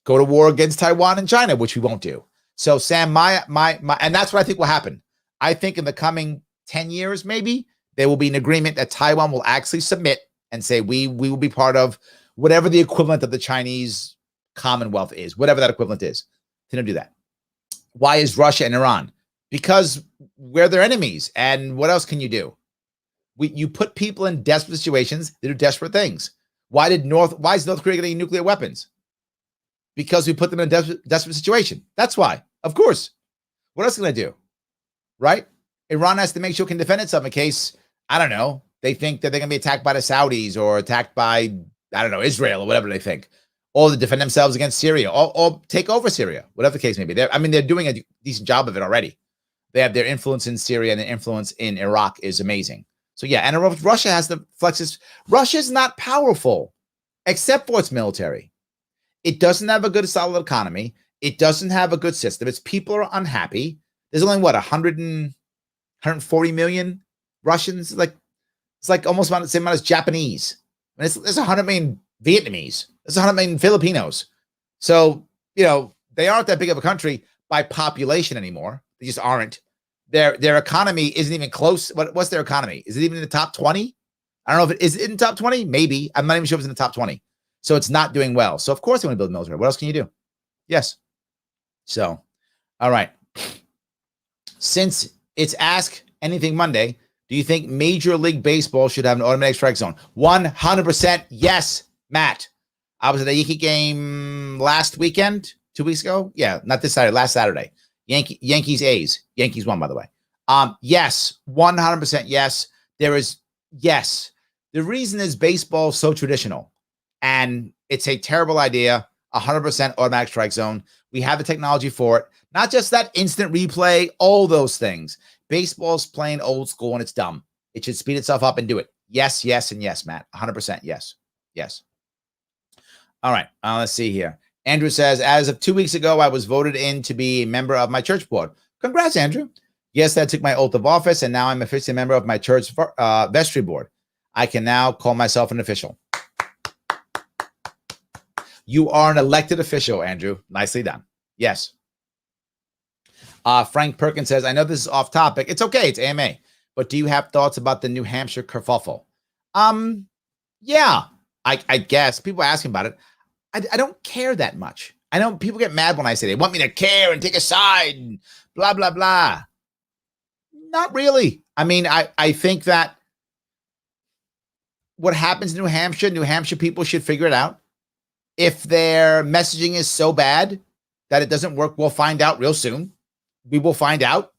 go to war against Taiwan and China, which we won't do. So Sam, and that's what I think will happen. I think in the coming 10 years, maybe, there will be an agreement that Taiwan will actually submit and say, we will be part of whatever the equivalent of the Chinese Commonwealth is, whatever that equivalent is. They don't do that. Why is Russia and Iran? Because we're their enemies. And what else can you do? You put people in desperate situations. They do desperate things. Why is North Korea getting nuclear weapons? Because we put them in a desperate situation. That's why. Of course. What else can I do? Right? Iran has to make sure it can defend itself in case, I don't know, they think that they're going to be attacked by the Saudis or attacked by, I don't know, Israel or whatever they think. Or to defend themselves against Syria or take over Syria, whatever the case may be. They're doing a decent job of it already. They have their influence in Syria, and their influence in Iraq is amazing. So yeah, and Russia has the flexes. Russia's not powerful except for its military. It doesn't have a good, solid economy. It doesn't have a good system. Its people are unhappy. There's only, 140 million Russians? It's like almost about the same amount as Japanese. I mean, there's 100 million Vietnamese. There's 100 million Filipinos. So, they aren't that big of a country by population anymore. They just aren't. Their economy isn't even close. What's their economy? Is it even in the top 20? I don't know if it is in the top 20. Maybe. I'm not even sure if it's in the top 20. So it's not doing well. So of course they want to build military. What else can you do? Yes. So, all right. Since it's Ask Anything Monday, do you think Major League Baseball should have an automatic strike zone? 100% yes, Matt. I was at a Yankee game last weekend, 2 weeks ago. Yeah, not this Saturday, last Saturday. Yankees A's. Yankees won, by the way. Yes, 100% yes. There is yes. The reason is baseball is so traditional, and it's a terrible idea. 100% automatic strike zone. We have the technology for it. Not just that instant replay, all those things. Baseball's playing old school, and it's dumb. It should speed itself up and do it. Yes, yes, and yes, Matt. 100% yes. Yes. All right. Let's see here. Andrew says, as of 2 weeks ago, I was voted in to be a member of my church board. Congrats, Andrew. Yes, I took my oath of office, and now I'm officially a member of my church vestry board. I can now call myself an official. You are an elected official, Andrew. Nicely done. Yes. Frank Perkins says, I know this is off topic. It's okay. It's AMA. But do you have thoughts about the New Hampshire kerfuffle? Yeah, I guess. People are asking about it. I don't care that much. I know people get mad when I say they want me to care and take a side and blah, blah, blah. Not really. I mean, I think that what happens in New Hampshire people should figure it out. If their messaging is so bad that it doesn't work, we'll find out real soon. We will find out.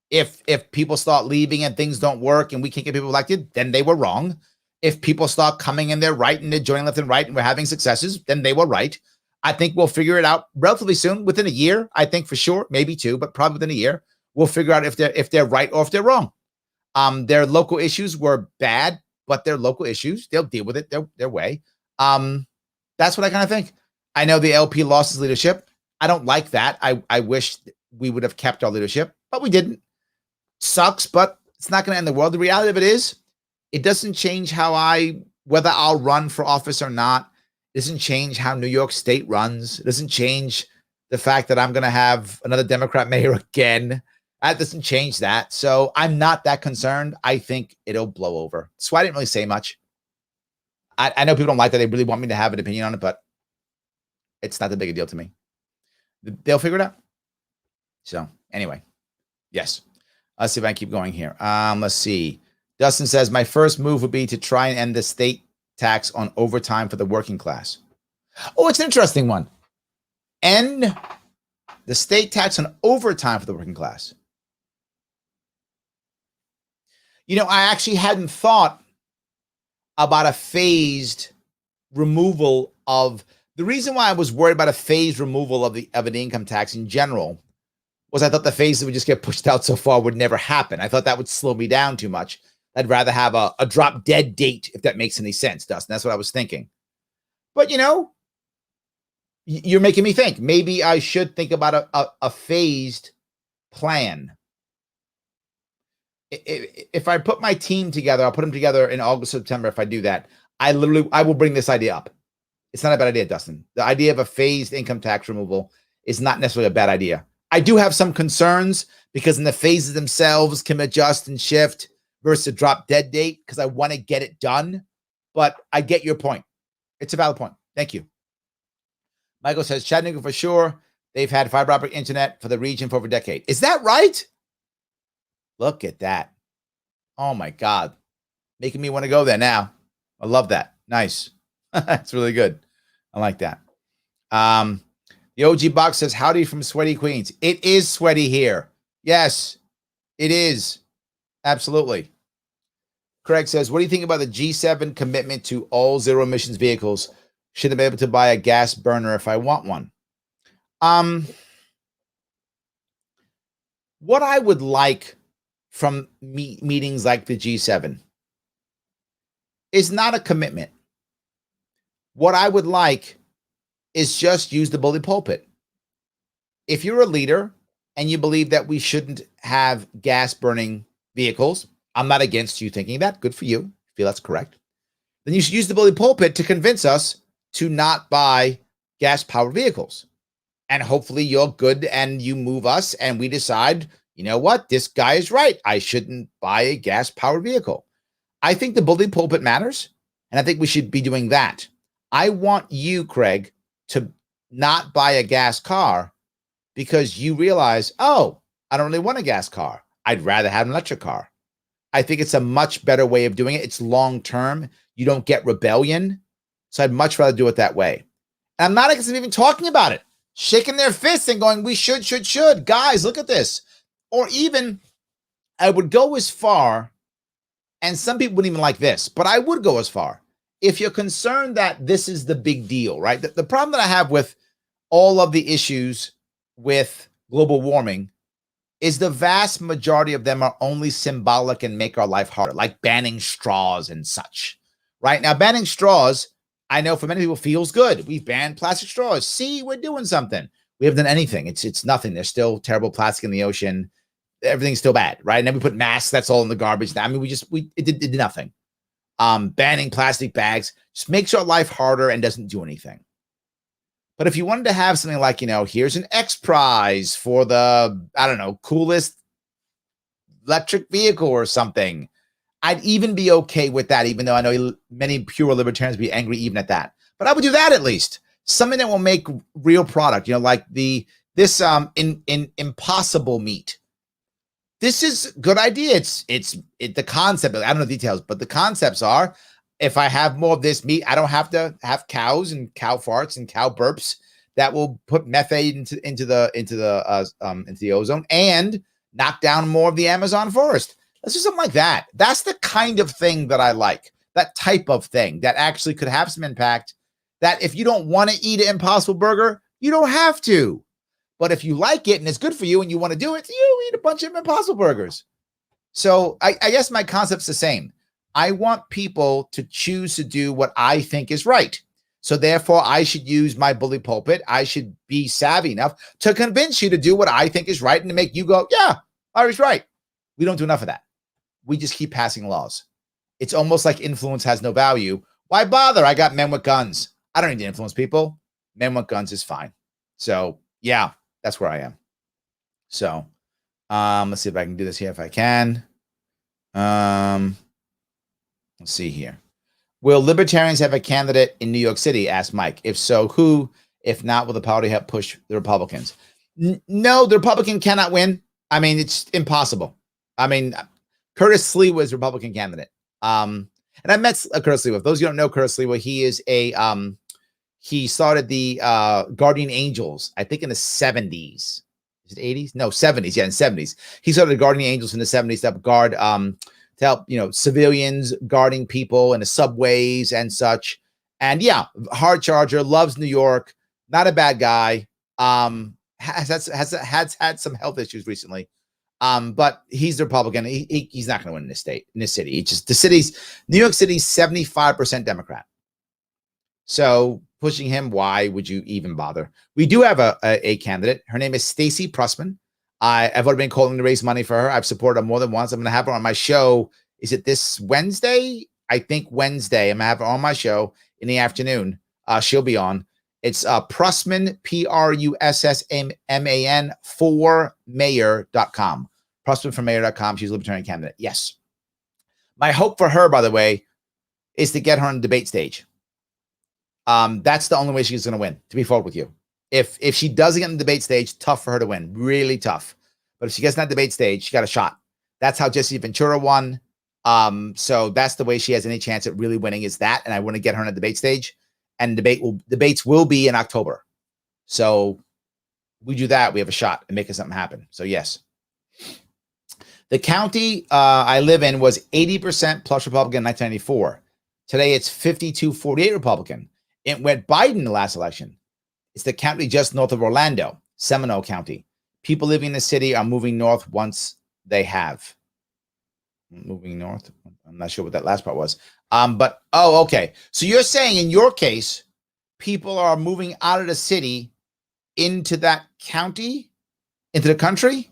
If people start leaving and things don't work and we can't get people elected, then they were wrong. If people start coming in there right and they're joining left and right and we're having successes, then they were right. I think we'll figure it out relatively soon, within a year. I think for sure, maybe two, but probably within a year, we'll figure out if they're right or if they're wrong. Their local issues were bad, but they're local issues. They'll deal with it their way. That's what I kind of think. I know the LP lost his leadership. I don't like that. I wish we would have kept our leadership, but we didn't. Sucks, but it's not going to end the world. The reality of it is, it doesn't change whether I'll run for office or not. It doesn't change how New York State runs. It doesn't change the fact that I'm going to have another Democrat mayor again. That doesn't change that. So I'm not that concerned. I think it'll blow over. So I didn't really say much. I know people don't like that. They really want me to have an opinion on it, but it's not that big a deal to me. They'll figure it out. So anyway, yes. Let's see if I can keep going here. Let's see. Dustin says, my first move would be to try and end the state tax on overtime for the working class. Oh, it's an interesting one. End the state tax on overtime for the working class. You know, I actually hadn't thought about a phased removal of the reason why I was worried about a phased removal of an income tax in general was I thought the phases would just get pushed out so far would never happen. I thought that would slow me down too much. I'd rather have a drop dead date, if that makes any sense, Dustin. That's what I was thinking. But, you know, you're making me think. Maybe I should think about a phased plan. If I put my team together, I'll put them together in August, September. If I do that, I will bring this idea up. It's not a bad idea, Dustin. The idea of a phased income tax removal is not necessarily a bad idea. I do have some concerns because in the phases themselves can adjust and shift versus a drop dead date because I want to get it done. But I get your point. It's a valid point. Thank you. Michael says, Chattanooga for sure. They've had fiber optic internet for the region for over a decade. Is that right? Look at that. Oh, my God. Making me want to go there now. I love that. Nice. That's really good. I like that. The OG Box says, howdy from Sweaty Queens. It is sweaty here. Yes, it is. Absolutely. Craig says, what do you think about the G7 commitment to all zero emissions vehicles? Should I be able to buy a gas burner if I want one? What I would like from meetings like the G7 is not a commitment. What I would like is just use the bully pulpit. If you're a leader and you believe that we shouldn't have gas burning vehicles, I'm not against you thinking that. Good for you. Feel that's correct. Then you should use the bully pulpit to convince us to not buy gas powered vehicles. And hopefully you're good and you move us and we decide, you know what? This guy is right. I shouldn't buy a gas powered vehicle. I think the bully pulpit matters. And I think we should be doing that. I want you, Craig, to not buy a gas car because you realize, oh, I don't really want a gas car. I'd rather have an electric car. I think it's a much better way of doing it. It's long term. You don't get rebellion. So I'd much rather do it that way. And I'm not even talking about it, shaking their fists and going, we should. Guys, look at this. Or even I would go as far, and some people wouldn't even like this, but I would go as far. If you're concerned that this is the big deal, right? The problem that I have with all of the issues with global warming is the vast majority of them are only symbolic and make our life harder, like banning straws and such, right? Now, banning straws, I know for many people feels good. We've banned plastic straws. See, we're doing something. We haven't done anything. It's nothing. There's still terrible plastic in the ocean. Everything's still bad, right? And then we put masks. That's all in the garbage. I mean, it did nothing. Banning plastic bags just makes our life harder and doesn't do anything. But if you wanted to have something like, here's an X prize for the, I don't know, coolest electric vehicle or something, I'd even be okay with that, even though I know many pure libertarians would be angry even at that. But I would do that at least. Something that will make real product, like this impossible meat. This is a good idea. It's the concept. I don't know the details, but the concepts are, if I have more of this meat, I don't have to have cows and cow farts and cow burps that will put methane into the ozone and knock down more of the Amazon forest. Let's do something like that. That's the kind of thing that I like. That type of thing that actually could have some impact. That if you don't want to eat an Impossible Burger, you don't have to. But if you like it and it's good for you and you want to do it, you eat a bunch of Impossible Burgers. So I guess my concept's the same. I want people to choose to do what I think is right. So therefore, I should use my bully pulpit. I should be savvy enough to convince you to do what I think is right and to make you go, yeah, Ari's right. We don't do enough of that. We just keep passing laws. It's almost like influence has no value. Why bother? I got men with guns. I don't need to influence people. Men with guns is fine. So yeah, that's where I am. So let's see if I can do this here if I can. Let's see here. Will libertarians have a candidate in New York City? Asked Mike. If so, who? If not, will the party help push the Republicans? No, the Republican cannot win. I mean, it's impossible. I mean, Curtis Sliwa is a Republican candidate. And I met Curtis Sliwa. Those of you who don't know Curtis Sliwa, he is he started the Guardian Angels, I think in the 70s. Is it 80s? No, 70s. Yeah, in the 70s. He started the Guardian Angels in the 70s to guard to help, civilians guarding people in the subways and such. And yeah, hard charger, loves New York, not a bad guy. Has had some health issues recently. But he's the Republican. He's not going to win in this state, in this city. New York City's 75% Democrat. So pushing him, why would you even bother? We do have a candidate. Her name is Stacey Pressman. I've already been calling to raise money for her. I've supported her more than once. I'm going to have her on my show. Is it this Wednesday? I think Wednesday. I'm going to have her on my show in the afternoon. She'll be on. It's Pressman, Prussman, for mayor.com. Pressman for mayor.com. She's a libertarian candidate. Yes. My hope for her, by the way, is to get her on the debate stage. That's the only way she's going to win, to be forward with you. If she doesn't get on the debate stage, tough for her to win. Really tough. But if she gets on that debate stage, she got a shot. That's how Jesse Ventura won. So that's the way she has any chance at really winning is that. And I want to get her on a debate stage. And debates will be in October. So we do that. We have a shot at making something happen. So yes. The county I live in was 80% plus Republican in 1994. Today it's 52-48 Republican. It went Biden in the last election. It's the county just north of Orlando, Seminole County. People living in the city are moving north once they have. Moving north. I'm not sure what that last part was. Okay. So you're saying in your case, people are moving out of the city into that county, into the country?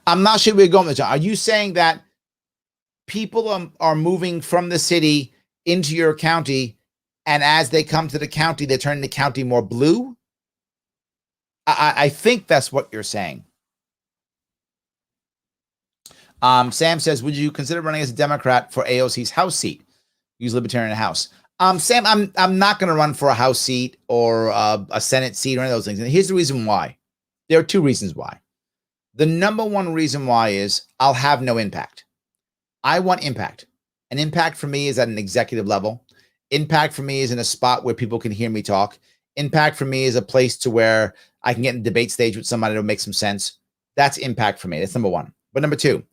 I'm not sure we're going with that. Are you saying that people are moving from the city into your county, and as they come to the county, they're turning the county more blue? I think that's what you're saying. Sam says, would you consider running as a Democrat for AOC's House seat? Use Libertarian House. Sam, I'm not going to run for a House seat or a Senate seat or any of those things. And here's the reason why. There are two reasons why. The number one reason why is I'll have no impact. I want impact. An impact for me is at an executive level. Impact for me is in a spot where people can hear me talk. Impact for me is a place to where I can get in a debate stage with somebody that'll make some sense. That's impact for me. That's number one. But number two,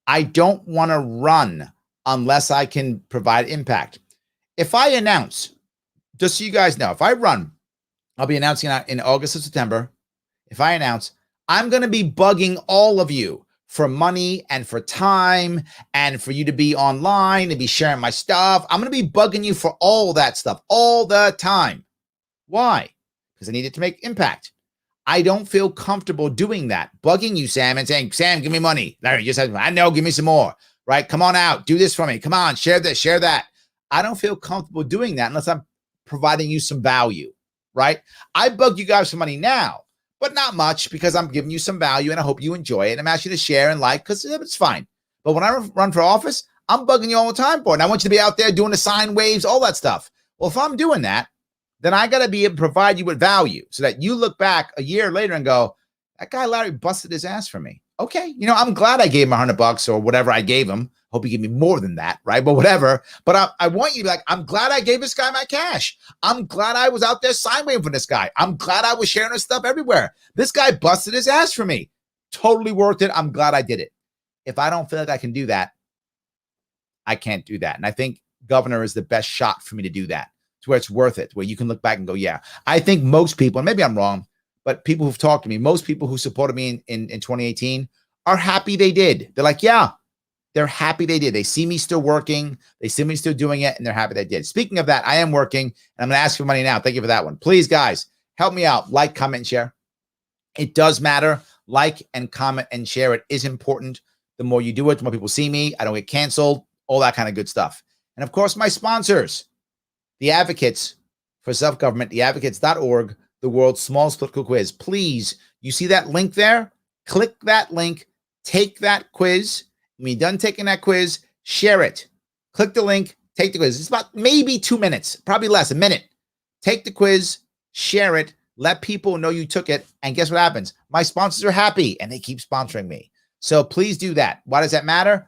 I don't want to run unless I can provide impact. If I announce, just so you guys know, if I run, I'll be announcing in August or September. If I announce, I'm going to be bugging all of you for money and for time and for you to be online and be sharing my stuff. I'm going to be bugging you for all that stuff all the time. Why? Because I need it to make impact. I don't feel comfortable doing that. Bugging you, Sam, and saying, Sam, give me money. Larry, just I know, give me some more, right? Come on out. Do this for me. Come on, share this, share that. I don't feel comfortable doing that unless I'm providing you some value, right? I bug you guys for money now, but not much because I'm giving you some value and I hope you enjoy it. I'm asking you to share and like because it's fine. But when I run for office, I'm bugging you all the time for it. And I want you to be out there doing the sine waves, all that stuff. Well, if I'm doing that, then I got to be able to provide you with value so that you look back a year later and go, that guy Larry busted his ass for me. Okay, I'm glad I gave him $100 or whatever I gave him. Hope he gave me more than that, right? But whatever. But I want you to be like, I'm glad I gave this guy my cash. I'm glad I was out there sign waving for this guy. I'm glad I was sharing his stuff everywhere. This guy busted his ass for me. Totally worth it. I'm glad I did it. If I don't feel like I can do that, I can't do that. And I think governor is the best shot for me to do that, to where it's worth it, where you can look back and go, yeah. I think most people, and maybe I'm wrong, but people who've talked to me, most people who supported me in 2018 are happy they did. They're like, yeah, they're happy they did. They see me still working. They see me still doing it, and they're happy they did. Speaking of that, I am working, and I'm going to ask for money now. Thank you for that one. Please, guys, help me out. Like, comment, and share. It does matter. Like and comment and share. It is important. The more you do it, the more people see me. I don't get canceled, all that kind of good stuff. And, of course, my sponsors, the Advocates for Self-Government, theadvocates.org, the world's smallest political quiz. Please, you see that link there? Click that link. Take that quiz. When you're done taking that quiz, share it. Click the link. Take the quiz. It's about maybe 2 minutes, probably less, a minute. Take the quiz, share it, let people know you took it, and guess what happens? My sponsors are happy, and they keep sponsoring me. So please do that. Why does that matter?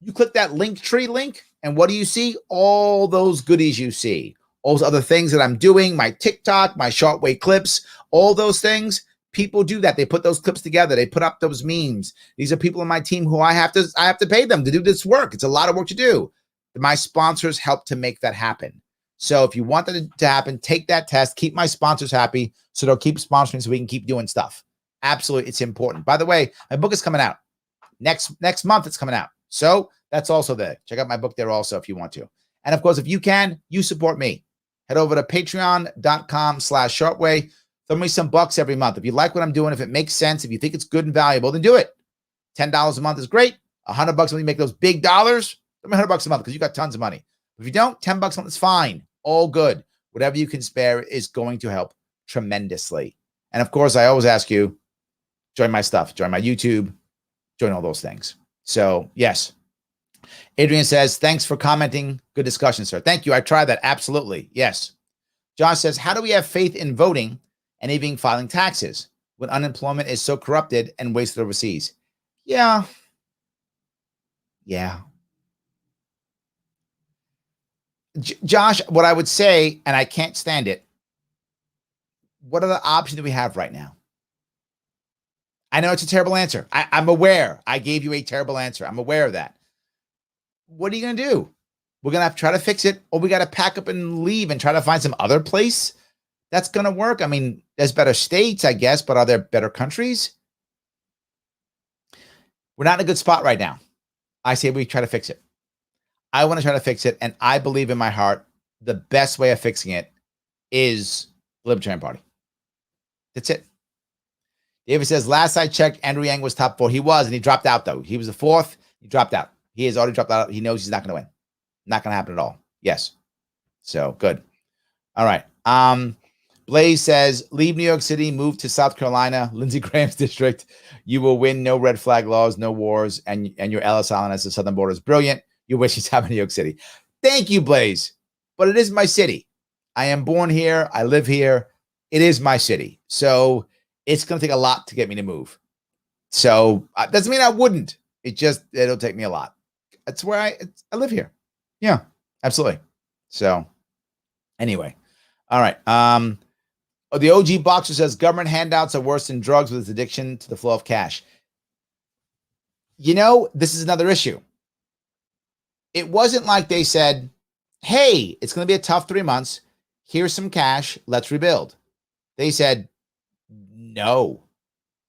You click that Linktree link, and what do you see? All those goodies you see. All those other things that I'm doing, my TikTok, my Sharpe clips, all those things. People do that. They put those clips together. They put up those memes. These are people on my team who I have to pay them to do this work. It's a lot of work to do. My sponsors help to make that happen. So if you want that to happen, take that test. Keep my sponsors happy so they'll keep sponsoring so we can keep doing stuff. Absolutely, it's important. By the way, my book is coming out. Next month it's coming out. So that's also there. Check out my book there also if you want to. And of course, if you can, you support me. Head over to patreon.com/Sharpeway. Throw me some bucks every month. If you like what I'm doing, if it makes sense, if you think it's good and valuable, then do it. $10 a month is great. $100 when you make those big dollars. Throw me $100 a month because you got tons of money. If you don't, $10 a month is fine. All good. Whatever you can spare is going to help tremendously. And of course, I always ask you, join my stuff, join my YouTube, join all those things. So yes. Adrian says, thanks for commenting. Good discussion, sir. Thank you. I tried that. Absolutely. Yes. Josh says, how do we have faith in voting and even filing taxes when unemployment is so corrupted and wasted overseas? Yeah. Josh, what I would say, and I can't stand it, what are the options that we have right now? I know it's a terrible answer. I'm aware. I gave you a terrible answer. I'm aware of that. What are you going to do? We're going to have to try to fix it, or we got to pack up and leave and try to find some other place that's going to work. I mean, there's better states, I guess, but are there better countries? We're not in a good spot right now. I say we try to fix it. I want to try to fix it, and I believe in my heart the best way of fixing it is the Libertarian Party. That's it. David says, last I checked, Andrew Yang was top 4. He was, and he dropped out, though. He was the 4th. He dropped out. He has already dropped out. He knows he's not going to win. Not going to happen at all. Yes. So, good. All right. Blaze says, leave New York City, move to South Carolina, Lindsey Graham's district. You will win. No red flag laws, no wars, and your Ellis Island as the southern border is brilliant. You wish you'd have in New York City. Thank you, Blaze. But it is my city. I am born here. I live here. It is my city. So it's going to take a lot to get me to move. So doesn't mean I wouldn't. It'll take me a lot. That's where I live here. Yeah, absolutely. So anyway, all right. The OG Boxer says government handouts are worse than drugs with its addiction to the flow of cash. This is another issue. It wasn't like they said, hey, it's going to be a tough 3 months. Here's some cash. Let's rebuild. They said, no,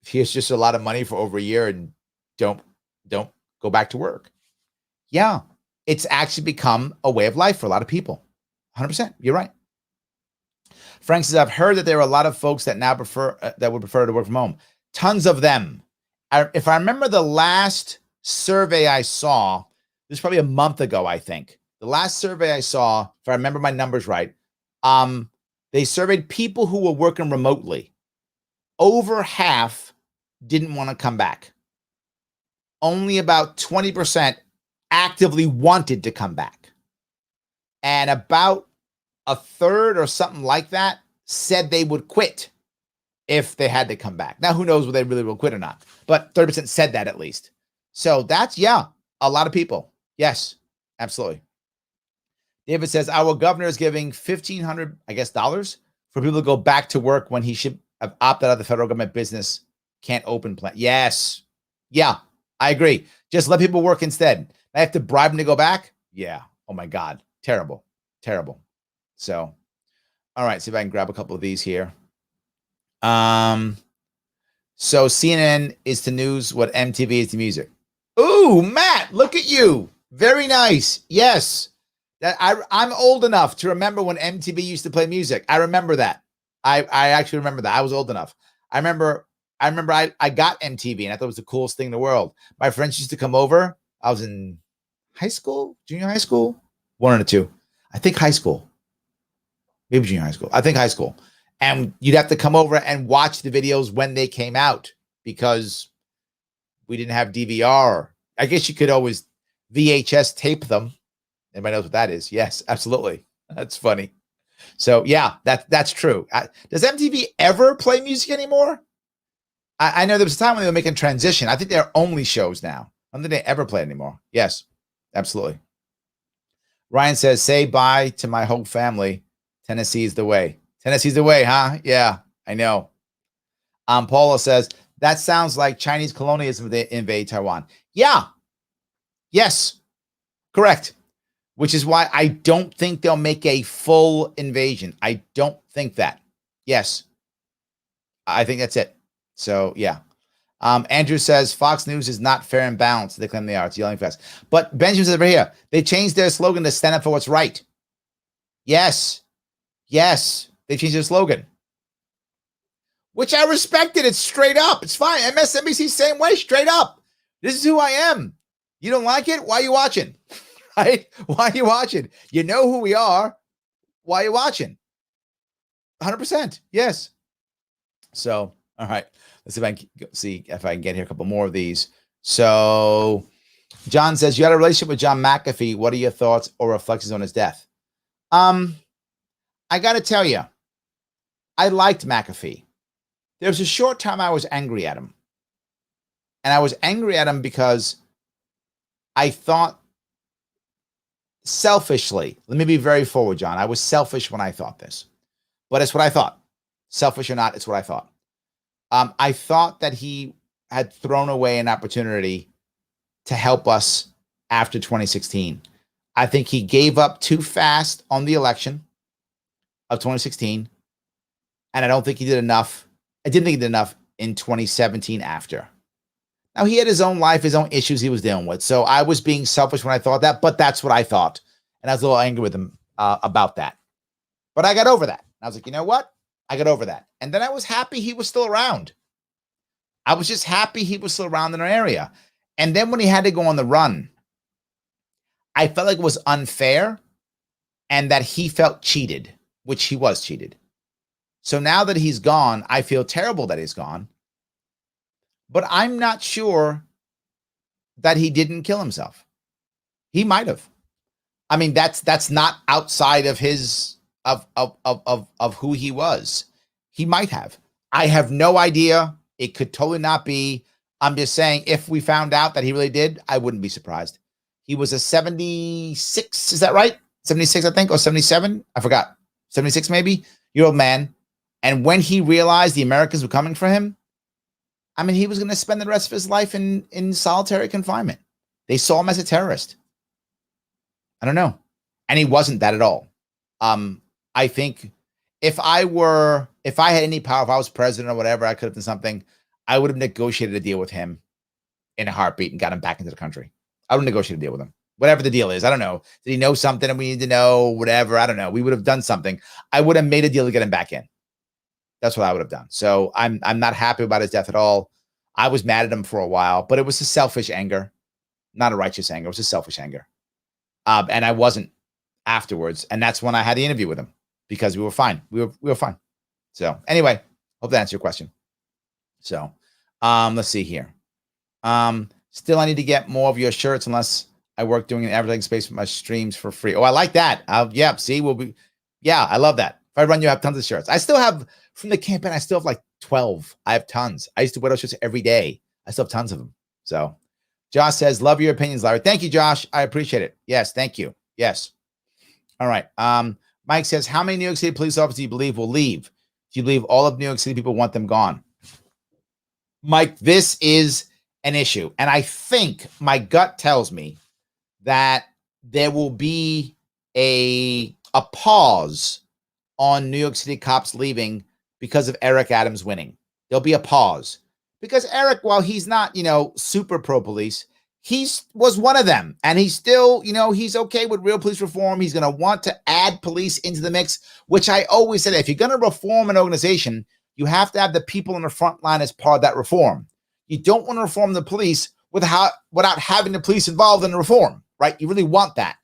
here's just a lot of money for over a year and don't go back to work. Yeah, it's actually become a way of life for a lot of people. 100%. You're right. Frank says, I've heard that there are a lot of folks that now would prefer to work from home. Tons of them. If I remember the last survey I saw, this was probably a month ago, I think. The last survey I saw, if I remember my numbers right, they surveyed people who were working remotely. Over half didn't want to come back. Only about 20% actively wanted to come back. And about a third or something like that said they would quit if they had to come back. Now, who knows whether they really will quit or not, but 30% said that at least. So that's, a lot of people. Yes, absolutely. David says, our governor is giving $1,500, I guess, dollars for people to go back to work when he should have opted out of the federal government business. Can't open plant. Yes. Yeah, I agree. Just let people work instead. I have to bribe them to go back. Yeah. Oh my God. Terrible. Terrible. So, all right. See if I can grab a couple of these here. So CNN is to news what MTV is to music. Ooh, Matt, look at you. Very nice. Yes. I'm old enough to remember when MTV used to play music. I remember that. I actually remember that. I was old enough. I remember I got MTV and I thought it was the coolest thing in the world. My friends used to come over. I was in high school, junior high school, one or two. I think high school. Maybe junior high school. I think high school. And you'd have to come over and watch the videos when they came out because we didn't have DVR. I guess you could always VHS tape them. Anybody knows what that is? Yes, absolutely. That's funny. So yeah, that's true. Does MTV ever play music anymore? I know there was a time when they were making transition. I think they're only shows now. I don't think they ever play anymore. Yes, absolutely. Ryan says, say bye to my whole family. Tennessee's the way. Tennessee's the way, huh? Yeah, I know. Paula says, that sounds like Chinese colonialism if they invade Taiwan. Yeah. Yes. Correct. Which is why I don't think they'll make a full invasion. I don't think that. Yes. I think that's it. So, yeah. Andrew says, Fox News is not fair and balanced. They claim they are. It's yelling fest. But Benjamin says over here, they changed their slogan to stand up for what's right. Yes. Yes. They changed their slogan. Which I respected. It's straight up. It's fine. MSNBC, same way, straight up. This is who I am. You don't like it? Why are you watching? Right? Why are you watching? You know who we are. Why are you watching? 100%. Yes. So, all right. Let's see if I can get here a couple more of these. So, John says, you had a relationship with John McAfee. What are your thoughts or reflections on his death? I got to tell you, I liked McAfee. There was a short time I was angry at him. And I was angry at him because I thought selfishly, let me be very forward, John. I was selfish when I thought this, but it's what I thought. Selfish or not, it's what I thought. I thought that he had thrown away an opportunity to help us after 2016. I think he gave up too fast on the election of 2016. And I don't think he did enough. I didn't think he did enough in 2017 after. Now, he had his own life, his own issues he was dealing with. So I was being selfish when I thought that, but that's what I thought. And I was a little angry with him about that. But I got over that. I was like, you know what? I got over that. And then I was happy he was still around. I was just happy he was still around in our area. And then when he had to go on the run, I felt like it was unfair and that he felt cheated, which he was cheated. So now that he's gone, I feel terrible that he's gone. But I'm not sure that he didn't kill himself. He might have. I mean, that's not outside of his of who he was. He might have. I have no idea. It could totally not be. I'm just saying, if we found out that he really did, I wouldn't be surprised. He was a 76, is that right? 76, I think, or 77? I forgot. 76 maybe, year old man. And when he realized the Americans were coming for him, I mean, he was going to spend the rest of his life in solitary confinement. They saw him as a terrorist. I don't know. And he wasn't that at all. I think if I had any power, if I was president or whatever, I could have done something. I would have negotiated a deal with him in a heartbeat and got him back into the country. I would negotiate a deal with him. Whatever the deal is. I don't know. Did he know something and we need to know? Whatever. I don't know. We would have done something. I would have made a deal to get him back in. That's what I would have done. So I'm not happy about his death at all. I was mad at him for a while, but it was a selfish anger, not a righteous anger. It was a selfish anger. And I wasn't afterwards. And that's when I had the interview with him because we were fine. We were fine. So anyway, hope that answers your question. So let's see here. Still, I need to get more of your shirts unless I work doing an advertising space with my streams for free. Oh, I like that. Yeah, see, I love that. If I run, you have tons of shirts. I still have, from the campaign, I still have like 12. I have tons. I used to wear those shirts every day. I still have tons of them. So Josh says, love your opinions, Larry. Thank you, Josh. I appreciate it. Yes, thank you. Yes. All right. Mike says, how many New York City police officers do you believe will leave? Do you believe all of New York City people want them gone? Mike, this is an issue. And I think my gut tells me that there will be a pause on New York City cops leaving because of Eric Adams winning. There'll be a pause because Eric, while he's not, super pro police, he was one of them. And he's still, he's okay with real police reform. He's going to want to add police into the mix, which I always said, if you're going to reform an organization, you have to have the people in the front line as part of that reform. You don't want to reform the police without having the police involved in the reform, right? You really want that.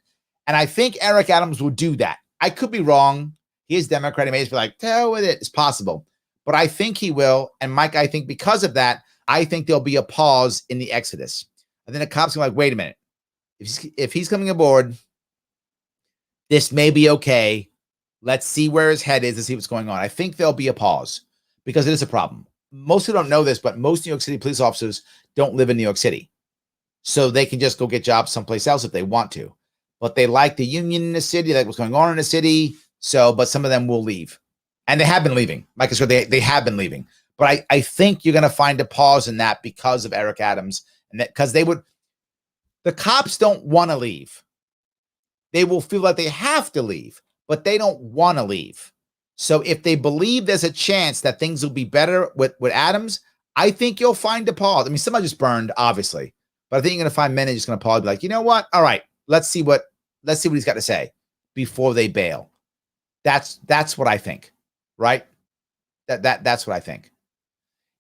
And I think Eric Adams will do that. I could be wrong. He is Democrat. He may just be like, hell with it. It's possible. But I think he will. And Mike, I think because of that, I think there'll be a pause in the exodus. And then the cops are like, wait a minute. If he's coming aboard, this may be okay. Let's see where his head is and see what's going on. I think there'll be a pause because it is a problem. Most who don't know this, but most New York City police officers don't live in New York City. So they can just go get jobs someplace else if they want to. But they like the union in the city, they like what's going on in the city. So, but some of them will leave. And they have been leaving. Like I said, they have been leaving. But I think you're going to find a pause in that because of Eric Adams. And that because the cops don't want to leave. They will feel like they have to leave, but they don't want to leave. So if they believe there's a chance that things will be better with Adams, I think you'll find a pause. I mean, somebody just burned, obviously. But I think you're going to find men just going to pause, be like, you know what? All right, let's see what he's got to say before they bail. That's what I think, right? That's what I think.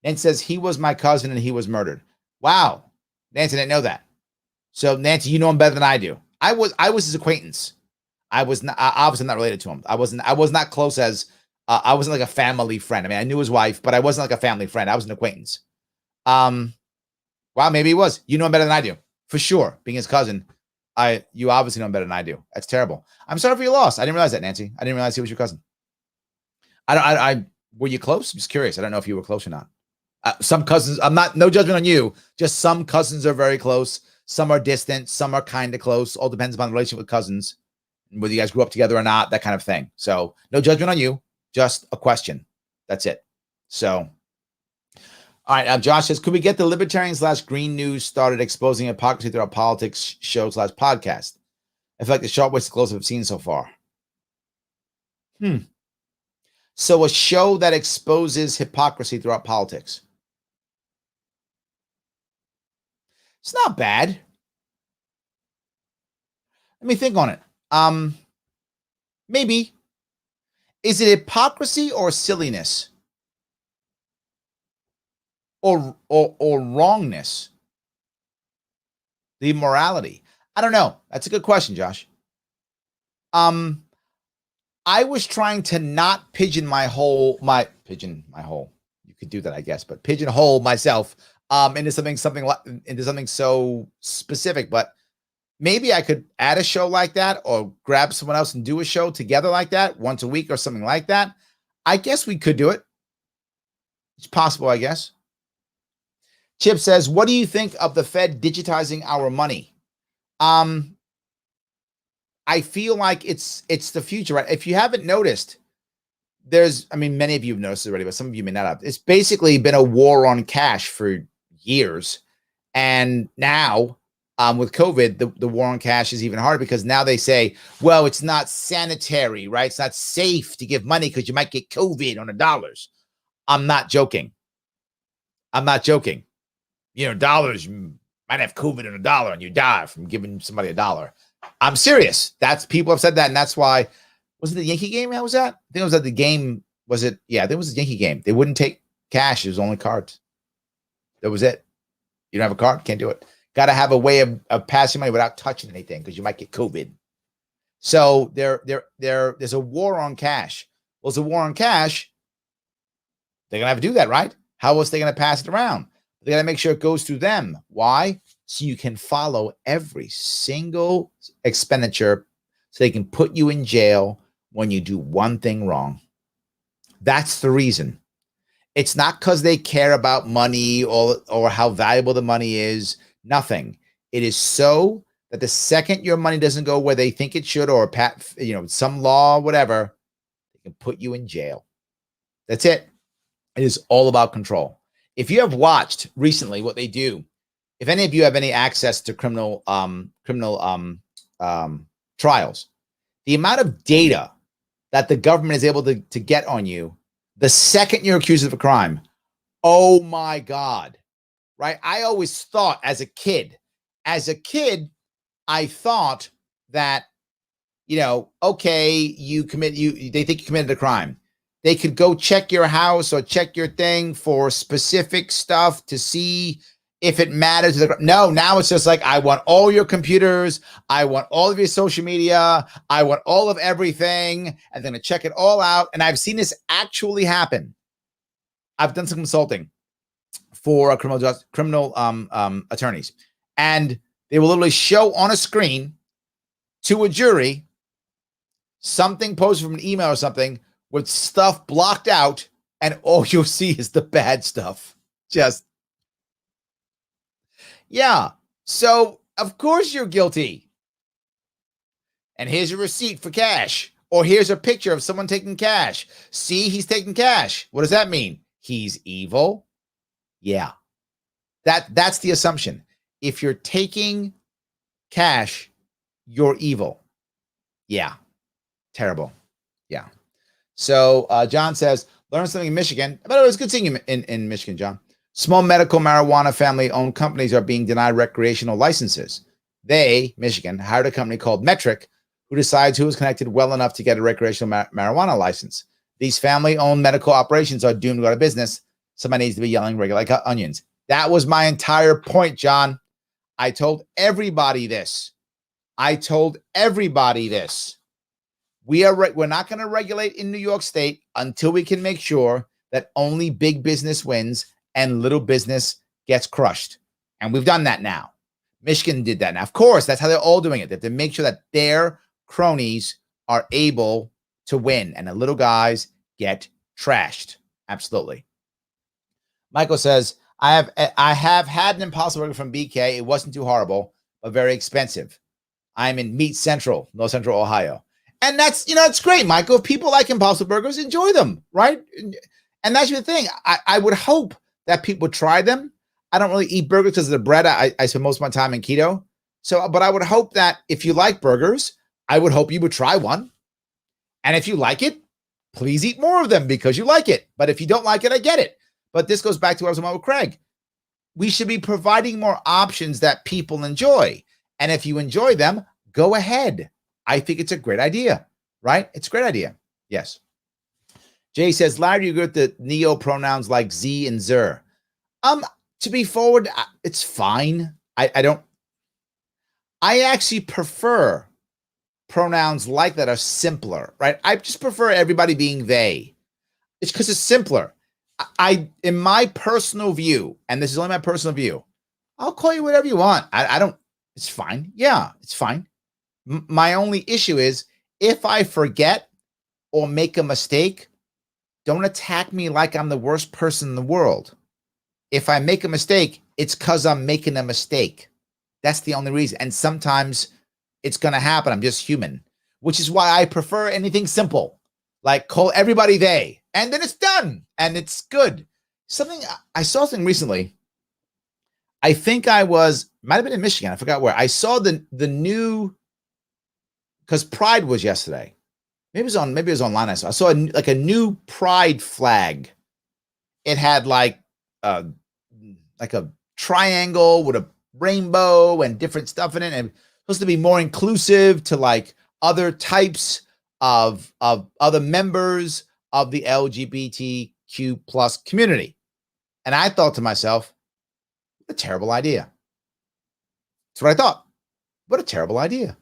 And says he was my cousin and he was murdered. Wow, Nancy didn't know that. So Nancy, you know him better than I do. I was his acquaintance. I was not, obviously not related to him. I was not close as I wasn't like a family friend. I mean, I knew his wife, but I wasn't like a family friend. I was an acquaintance. Wow, maybe he was. You know him better than I do, for sure. Being his cousin, you obviously know him better than I do. That's terrible. I'm sorry for your loss. I didn't realize that, Nancy. I didn't realize he was your cousin. Were you close? I'm just curious. I don't know if you were close or not. Some cousins, no judgment on you. Just some cousins are very close. Some are distant. Some are kind of close. All depends upon the relationship with cousins, whether you guys grew up together or not, that kind of thing. So no judgment on you. Just a question. That's it. So, all right. Josh says, could we get the libertarian/green news started exposing hypocrisy throughout politics show/podcast? I feel like the Sharpe was the closest I've seen so far. So a show that exposes hypocrisy throughout politics. It's not bad. Let me think on it. Maybe. Is it hypocrisy or silliness? Or wrongness? The immorality? I don't know. That's a good question, Josh. I was trying to not pigeonhole. You could do that, I guess, but pigeonhole myself into something so specific. But maybe I could add a show like that or grab someone else and do a show together like that once a week or something like that. I guess we could do it. It's possible, I guess. Chip says, what do you think of the Fed digitizing our money? I feel like it's the future, right? If you haven't noticed, many of you have noticed already, but some of you may not have. It's basically been a war on cash for years. And now, with COVID, the war on cash is even harder because now they say, well, it's not sanitary, right? It's not safe to give money because you might get COVID on the dollars. I'm not joking. Dollars, you might have COVID on a dollar and you die from giving somebody a dollar. I'm serious. People have said that. And that's why, was it the Yankee game? How was that? I think it was at the game. Was it? Yeah, I think it was the Yankee game. They wouldn't take cash. It was only cards. That was it. You don't have a card, can't do it. Got to have a way of passing money without touching anything because you might get COVID. So there's a war on cash. Well, it's a war on cash. They're going to have to do that, right? How else are they going to pass it around? They got to make sure it goes through them. Why? So you can follow every single expenditure so they can put you in jail when you do one thing wrong. That's the reason. It's not because they care about money or how valuable the money is. Nothing. It is so that the second your money doesn't go where they think it should, or some law, whatever, they can put you in jail. That's it. It is all about control. If you have watched recently what they do, if any of you have any access to criminal trials, the amount of data that the government is able to get on you the second you're accused of a crime, oh my God, right? I always thought as a kid, I thought that, okay, they think you committed a crime. They could go check your house or check your thing for specific stuff to see if it matters. No, now it's just like, I want all your computers. I want all of your social media. I want all of everything. And then to check it all out. And I've seen this actually happen. I've done some consulting for criminal attorneys. And they will literally show on a screen to a jury something posted from an email or something with stuff blocked out, and all you'll see is the bad stuff. Yeah. So, of course you're guilty. And here's a receipt for cash. Or here's a picture of someone taking cash. See, he's taking cash. What does that mean? He's evil? Yeah. That's the assumption. If you're taking cash, you're evil. Yeah. Terrible. Yeah. So John says, learn something in Michigan. By the way, it's good seeing you in Michigan, John. Small medical marijuana family-owned companies are being denied recreational licenses. They, Michigan, hired a company called Metric, who decides who is connected well enough to get a recreational marijuana license. These family-owned medical operations are doomed to go out of business. Somebody needs to be yelling regular like onions. That was my entire point, John. I told everybody this. We're not going to regulate in New York State until we can make sure that only big business wins and little business gets crushed. And we've done that now. Michigan did that now. Of course, that's how they're all doing it. They have to make sure that their cronies are able to win and the little guys get trashed. Absolutely. Michael says, I have had an Impossible Burger from BK. It wasn't too horrible, but very expensive. I'm in Meat Central, North Central Ohio. And that's, it's great, Michael. If people like Impossible Burgers, enjoy them, right? And that's the thing. I would hope that people try them. I don't really eat burgers because of the bread. I spend most of my time in keto. But I would hope that if you like burgers, I would hope you would try one. And if you like it, please eat more of them because you like it. But if you don't like it, I get it. But this goes back to what I was talking about with Craig. We should be providing more options that people enjoy. And if you enjoy them, go ahead. I think it's a great idea, right? It's a great idea. Yes. Jay says, Larry, you agree with the neo pronouns like Z and Zer? To be forward, it's fine. I actually prefer pronouns like that are simpler, right? I just prefer everybody being they. It's because it's simpler. In my personal view, and this is only my personal view, I'll call you whatever you want. I don't, it's fine. Yeah, it's fine. My only issue is if I forget or make a mistake, don't attack me like I'm the worst person in the world. If I make a mistake, it's because I'm making a mistake. That's the only reason. And sometimes it's going to happen. I'm just human, which is why I prefer anything simple, like call everybody they, and then it's done and it's good. I saw something recently. I think might have been in Michigan. I forgot where. I saw the new, because Pride was yesterday. Maybe it was online. I saw a new Pride flag. It had like a triangle with a rainbow and different stuff in it, and supposed to be more inclusive to like other types of other members of the LGBTQ plus community. And I thought to myself, what a terrible idea. That's what I thought. What a terrible idea.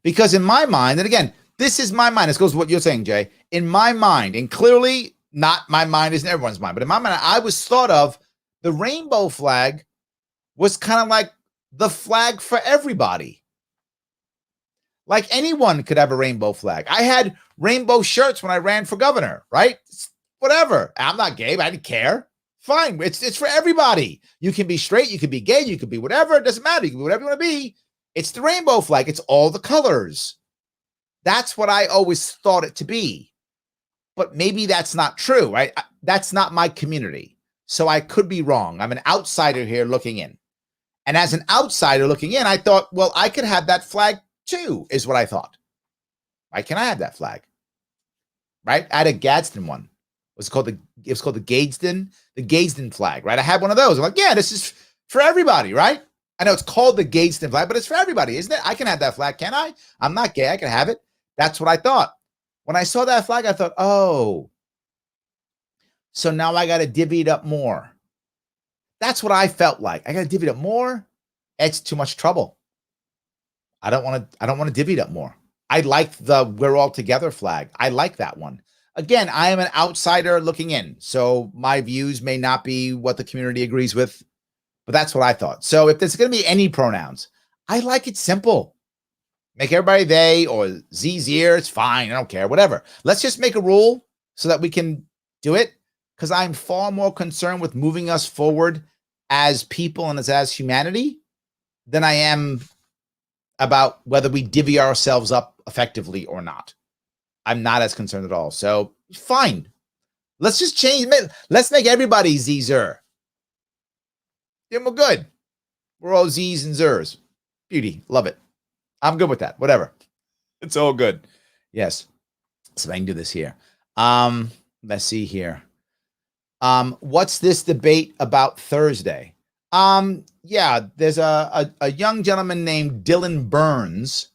Because in my mind, and again, this is my mind. This goes to what you're saying, Jay. In my mind, and clearly not my mind isn't everyone's mind, but in my mind, I was thought of the rainbow flag was kind of like the flag for everybody. Like anyone could have a rainbow flag. I had rainbow shirts when I ran for governor, right? Whatever. I'm not gay, but I didn't care. Fine. It's for everybody. You can be straight, you can be gay, you can be whatever. It doesn't matter. You can be whatever you want to be. It's the rainbow flag. It's all the colors. That's what I always thought it to be. But maybe that's not true, right? That's not my community. So I could be wrong. I'm an outsider here looking in. And as an outsider looking in, I thought, well, I could have that flag too, is what I thought. Why can't I have that flag? Right? I had a Gadsden one. It was called the Gadsden flag, right? I had one of those. I'm like, yeah, this is for everybody, right? I know it's called the Gadsden flag, but it's for everybody, isn't it? I can have that flag, can I? I'm not gay. I can have it. That's what I thought. When I saw that flag, I thought, oh, so now I got to divvy it up more. That's what I felt like. I got to divvy it up more. It's too much trouble. I don't want to divvy it up more. I like the We're All Together flag. I like that one. Again, I am an outsider looking in, so my views may not be what the community agrees with, but that's what I thought. So if there's going to be any pronouns, I like it simple. Make everybody they or zir. It's fine. I don't care. Whatever. Let's just make a rule so that we can do it, because I'm far more concerned with moving us forward as people and as humanity than I am about whether we divvy ourselves up effectively or not. I'm not as concerned at all. So fine. Let's just change. Let's make everybody zir. Then we're good. We're all z's and zers. Beauty. Love it. I'm good with that. Whatever. It's all good. Yes. So I can do this here. Let's see here. What's this debate about Thursday? Yeah, there's a young gentleman named Dylan Burns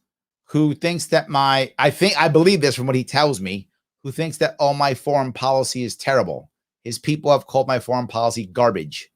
who thinks that I believe this from what he tells me, who thinks that all my foreign policy is terrible. His people have called my foreign policy garbage.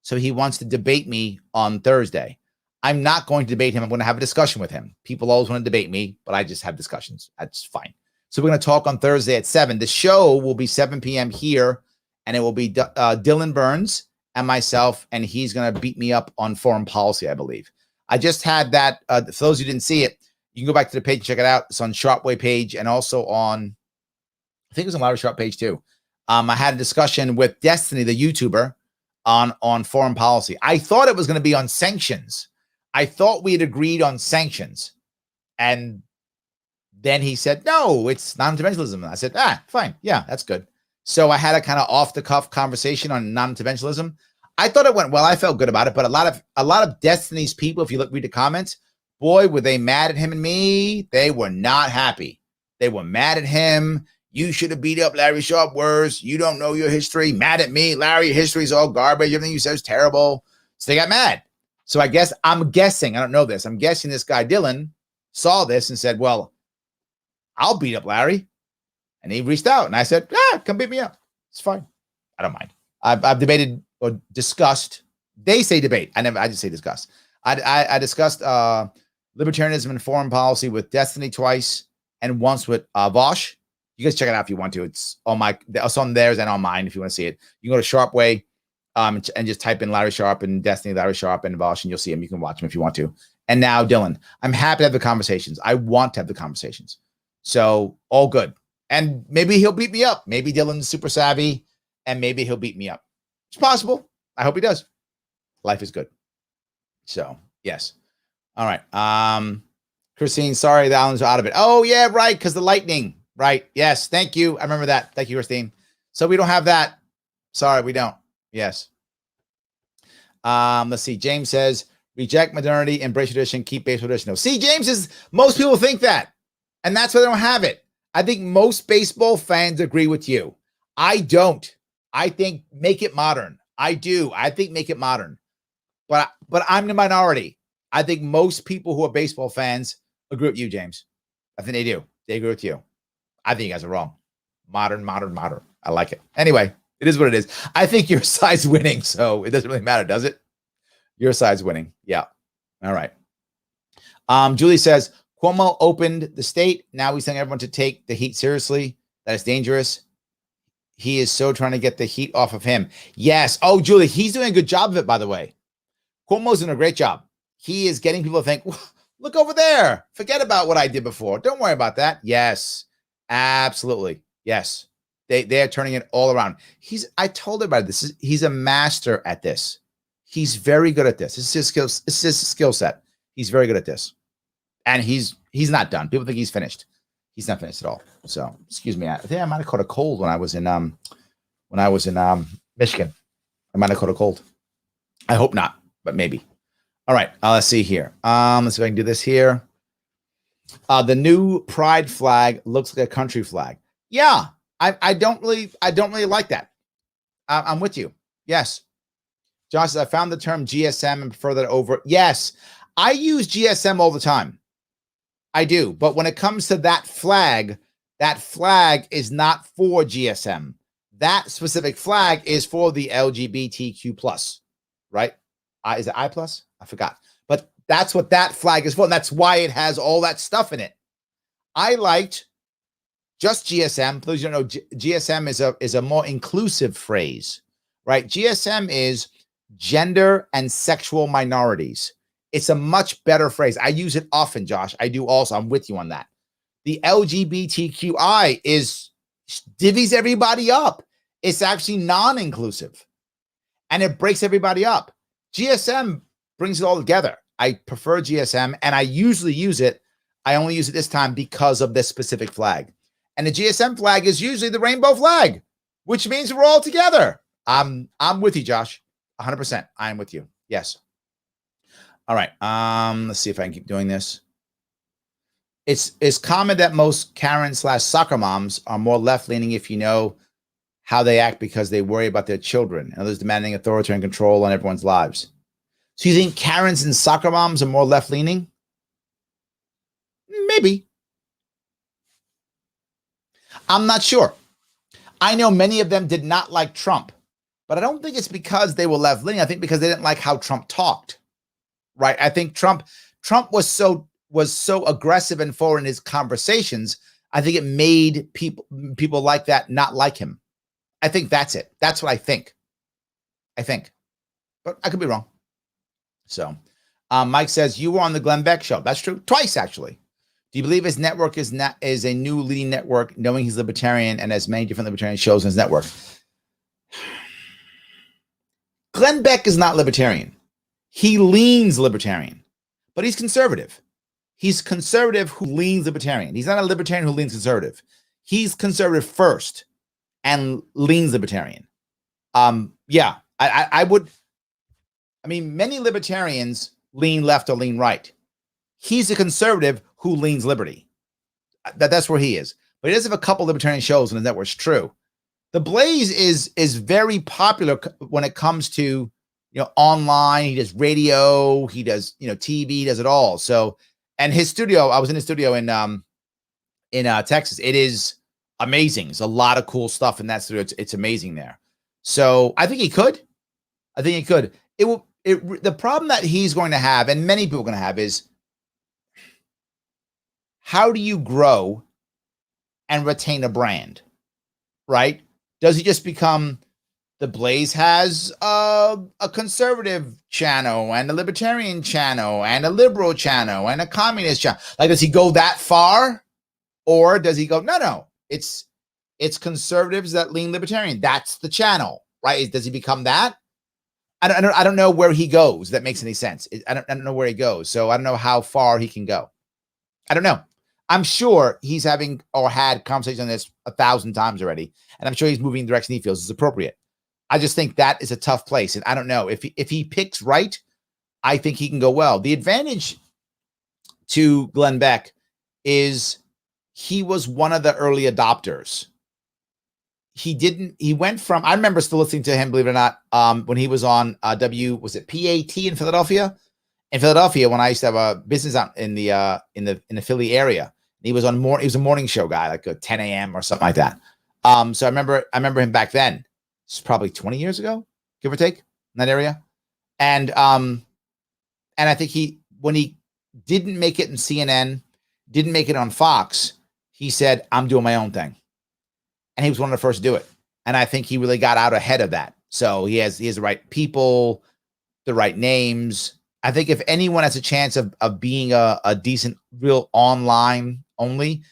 So he wants to debate me on Thursday. I'm not going to debate him. I'm going to have a discussion with him. People always want to debate me, but I just have discussions. That's fine. So we're going to talk on Thursday at 7. The show will be 7 p.m. here, and it will be Dylan Burns and myself, and he's going to beat me up on foreign policy, I believe. I just had that. For those who didn't see it, you can go back to the page and check it out. It's on Sharpe page and also on, I think it was on Larry Sharpe page too. I had a discussion with Destiny, the YouTuber, on foreign policy. I thought it was going to be on sanctions. I thought we had agreed on sanctions. And then he said, no, it's non-interventionism. I said, fine. Yeah, that's good. So I had a kind of off-the-cuff conversation on non-interventionism. I thought it went well. I felt good about it. But a lot of Destiny's people, if you read the comments, boy, were they mad at him and me. They were not happy. They were mad at him. You should have beat up Larry Sharpe worse. You don't know your history. Mad at me. Larry, your history is all garbage. Everything you said is terrible. So they got mad. So I'm guessing, I don't know this. I'm guessing this guy, Dylan, saw this and said, well, I'll beat up Larry. And he reached out and I said, come beat me up. It's fine. I don't mind. I've debated or discussed. They say debate. I just say discuss. I discussed libertarianism and foreign policy with Destiny twice and once with Vosh. You guys check it out if you want to. It's on theirs and on mine if you want to see it. You can go to Sharpe Way and just type in Larry Sharpe and Destiny, Larry Sharpe and Vosh, and you'll see him. You can watch him if you want to. And now Dylan. I'm happy to have the conversations. I want to have the conversations. So all good. And maybe he'll beat me up. Maybe Dylan's super savvy and maybe he'll beat me up. It's possible. I hope he does. Life is good. So, yes. All right. Christine, sorry, the islands are out of it. Oh, yeah, right, because the lightning. Right. Yes. Thank you. I remember that. Thank you, Christine. So we don't have that. Sorry, we don't. Yes. Let's see. James says, reject modernity, embrace tradition, keep baseball traditional. See, James most people think that, and that's why they don't have it. I think most baseball fans agree with you. I don't. I think make it modern. I do. I think make it modern. But I'm the minority. I think most people who are baseball fans agree with you, James. I think they do. They agree with you. I think you guys are wrong. Modern. I like it. Anyway, it is what it is. I think your side's winning, so it doesn't really matter, does it? Your side's winning. Yeah. All right. Julie says, Cuomo opened the state. Now he's telling everyone to take the heat seriously. That is dangerous. He is so trying to get the heat off of him. Yes. Oh, Julie, he's doing a good job of it, by the way. Cuomo's doing a great job. He is getting people to think, look over there. Forget about what I did before. Don't worry about that. Yes. Absolutely. Yes. They are turning it all around. I told everybody this. He's a master at this. He's very good at this. This is his skill set. He's very good at this. And he's not done. People think he's finished. He's not finished at all. So, excuse me. I think I might have caught a cold when I was in Michigan. I might have caught a cold. I hope not, but maybe. All right. Let's see here. Let's see if I can do this here. The new pride flag looks like a country flag. Yeah, I don't really like that. I'm with you. Yes. Josh says, I found the term GSM and prefer that over. Yes, I use GSM all the time. I do. But when it comes to that flag is not for GSM. That specific flag is for the LGBTQ plus, right? Is it I plus? I forgot. But that's what that flag is for. And that's why it has all that stuff in it. I liked just GSM. For those who don't know, GSM is a more inclusive phrase, right? GSM is gender and sexual minorities. It's a much better phrase. I use it often, Josh. I do also. I'm with you on that. The LGBTQI divvies everybody up. It's actually non-inclusive. And it breaks everybody up. GSM brings it all together. I prefer GSM, and I usually use it. I only use it this time because of this specific flag. And the GSM flag is usually the rainbow flag, which means we're all together. I'm with you, Josh. 100%. I'm with you. Yes. All right. Let's see if I can keep doing this. It's common that most Karen/soccer moms are more left-leaning if you know how they act because they worry about their children and others demanding authority and control on everyone's lives. So you think Karens and soccer moms are more left-leaning? Maybe. I'm not sure. I know many of them did not like Trump, but I don't think it's because they were left-leaning. I think because they didn't like how Trump talked, right? I think Trump was so aggressive and forward in his conversations. I think it made people like that not like him. I think that's it. That's what I think. But I could be wrong. So Mike says, you were on the Glenn Beck show. That's true. Twice, actually. Do you believe his network is a new leading network, knowing he's libertarian and has many different libertarian shows in his network? Glenn Beck is not libertarian. He leans libertarian, but he's conservative. He's conservative who leans libertarian. He's not a libertarian who leans conservative. He's conservative first and leans libertarian. Yeah, I would. I mean, many libertarians lean left or lean right. He's a conservative who leans liberty. That's where he is. But he does have a couple libertarian shows on his network. It's true. The Blaze is very popular when it comes to online. He does radio. He does TV. He does it all. So, and his studio. I was in his studio in Texas. It is amazing. There's a lot of cool stuff in that studio. It's amazing there. So I think he could. It will. The problem that he's going to have, and many people are going to have, is how do you grow and retain a brand, right? Does he just become the Blaze has a conservative channel and a libertarian channel and a liberal channel and a communist channel? Like, does he go that far? Or does he go, no, it's conservatives that lean libertarian. That's the channel, right? Does he become that? I don't know where he goes. That makes any sense. I don't know where he goes. So I don't know how far he can go. I don't know. I'm sure he's having or had conversations on this 1,000 times already. And I'm sure he's moving in the direction he feels is appropriate. I just think that is a tough place. And I don't know if he picks right, I think he can go well. The advantage to Glenn Beck is he was one of the early adopters. He went from, I remember still listening to him, believe it or not, when he was on was it PAT in Philadelphia? In Philadelphia, when I used to have a business out in the Philly area, he was he was a morning show guy, like a 10 a.m. or something like that. So I remember him back then. It's probably 20 years ago, give or take, in that area. And I think when he didn't make it in CNN, didn't make it on Fox, he said, I'm doing my own thing. And he was one of the first to do it. And I think he really got out ahead of that. So he has the right people, the right names. I think if anyone has a chance of being a decent, real online only,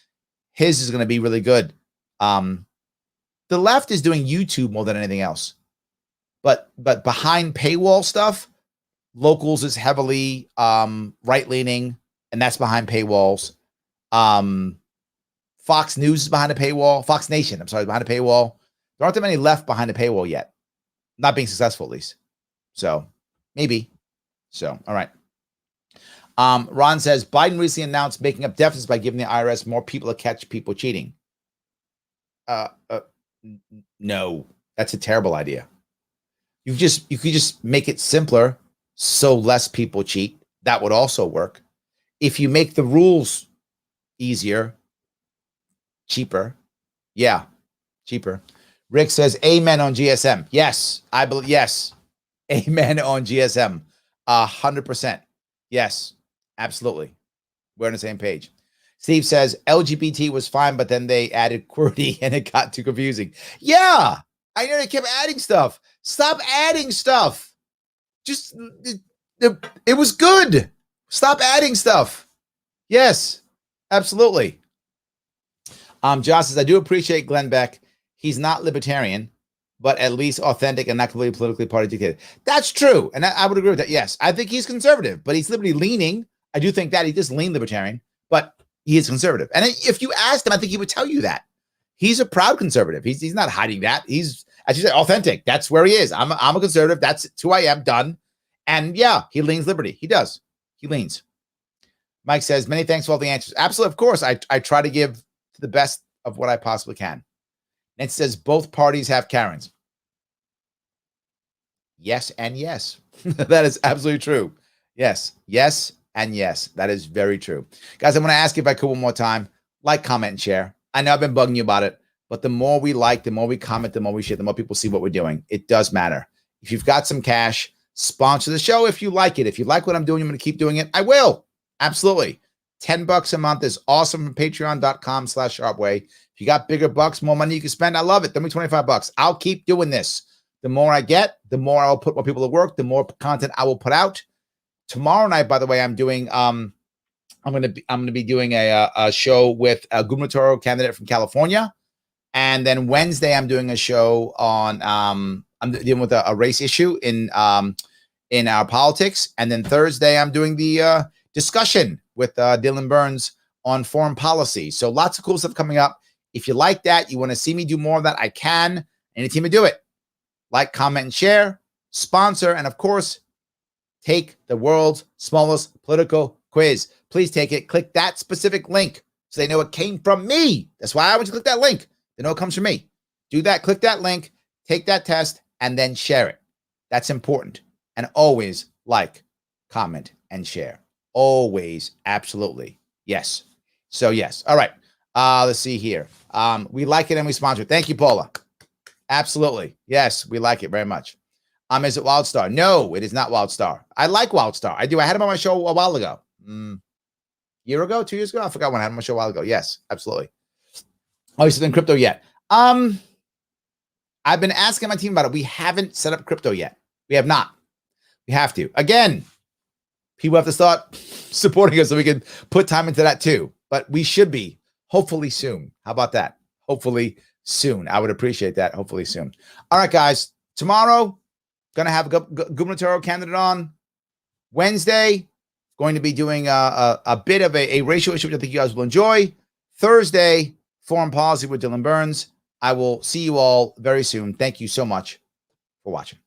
his is going to be really good. The left is doing YouTube more than anything else. But behind paywall stuff, Locals is heavily right-leaning, and that's behind paywalls. Fox News is behind a paywall. Fox Nation, I'm sorry, is behind a paywall. There aren't that many left behind a paywall yet. Not being successful, at least. So, maybe. So, all right. Ron says, Biden recently announced making up deficits by giving the IRS more people to catch people cheating. No, that's a terrible idea. You could just make it simpler so less people cheat. That would also work. If you make the rules easier, cheaper. Yeah, cheaper. Rick says, amen on GSM. Yes, I believe. Yes. Amen on GSM. 100%. Yes, absolutely. We're on the same page. Steve says LGBT was fine, but then they added QWERTY and it got too confusing. Yeah, I know they kept adding stuff. Stop adding stuff. Just, it was good. Stop adding stuff. Yes, absolutely. Josh says, I do appreciate Glenn Beck. He's not libertarian, but at least authentic and not completely politically party dictated. That's true. And I would agree with that. Yes, I think he's conservative, but he's liberty leaning. I do think that he does lean libertarian, but he is conservative. And if you asked him, I think he would tell you that. He's a proud conservative. He's not hiding that. He's, as you said, authentic. That's where he is. I'm a conservative. That's who I am. Done. And yeah, he leans liberty. He does. He leans. Mike says, many thanks for all the answers. Absolutely. Of course. I try to give to the best of what I possibly can. And it says both parties have Karens. Yes and yes. That is absolutely true. Yes. Yes and yes. That is very true. Guys, I'm going to ask you if I could one more time. Like, comment, and share. I know I've been bugging you about it, but the more we like, the more we comment, the more we share, the more people see what we're doing. It does matter. If you've got some cash, sponsor the show if you like it. If you like what I'm doing, I'm going to keep doing it. I will. Absolutely. $10 a month is awesome from patreon.com/sharpeway. If you got bigger bucks, more money you can spend, I love it. Throw me $25. I'll keep doing this. The more I get, the more I'll put more people to work, the more content I will put out. Tomorrow night, by the way, I'm doing I'm going to be doing a show with a gubernatorial candidate from California. And then Wednesday, I'm doing a show on I'm dealing with a race issue in our politics. And then Thursday, I'm doing the discussion with Dylan Burns on foreign policy. So lots of cool stuff coming up. If you like that, you want to see me do more of that, I can. Any team to do it. Like, comment, and share. Sponsor, and of course, take the world's smallest political quiz. Please take it. Click that specific link so they know it came from me. That's why I want you to click that link. They know it comes from me. Do that. Click that link. Take that test, and then share it. That's important. And always like, comment, and share. Always. Absolutely. Yes. So, yes. All right. Let's see here. We like it and we sponsor it. Thank you, Paula. Absolutely. Yes, we like it very much. Is it WildStar? No, it is not WildStar. I like WildStar. I do. I had him on my show a while ago. Year ago, 2 years ago? I forgot when I had him on my show a while ago. Yes, absolutely. Oh, he's in crypto yet. I've been asking my team about it. We haven't set up crypto yet. We have not. We have to. Again, people have to start supporting us so we can put time into that too. But we should be. Hopefully soon. How about that? Hopefully soon. I would appreciate that. Hopefully soon. All right, guys. Tomorrow, Going to have a gubernatorial candidate on Wednesday. Going to be doing a bit of a racial issue, which I think you guys will enjoy. Thursday, foreign policy with Dylan Burns. I will see you all very soon. Thank you so much for watching.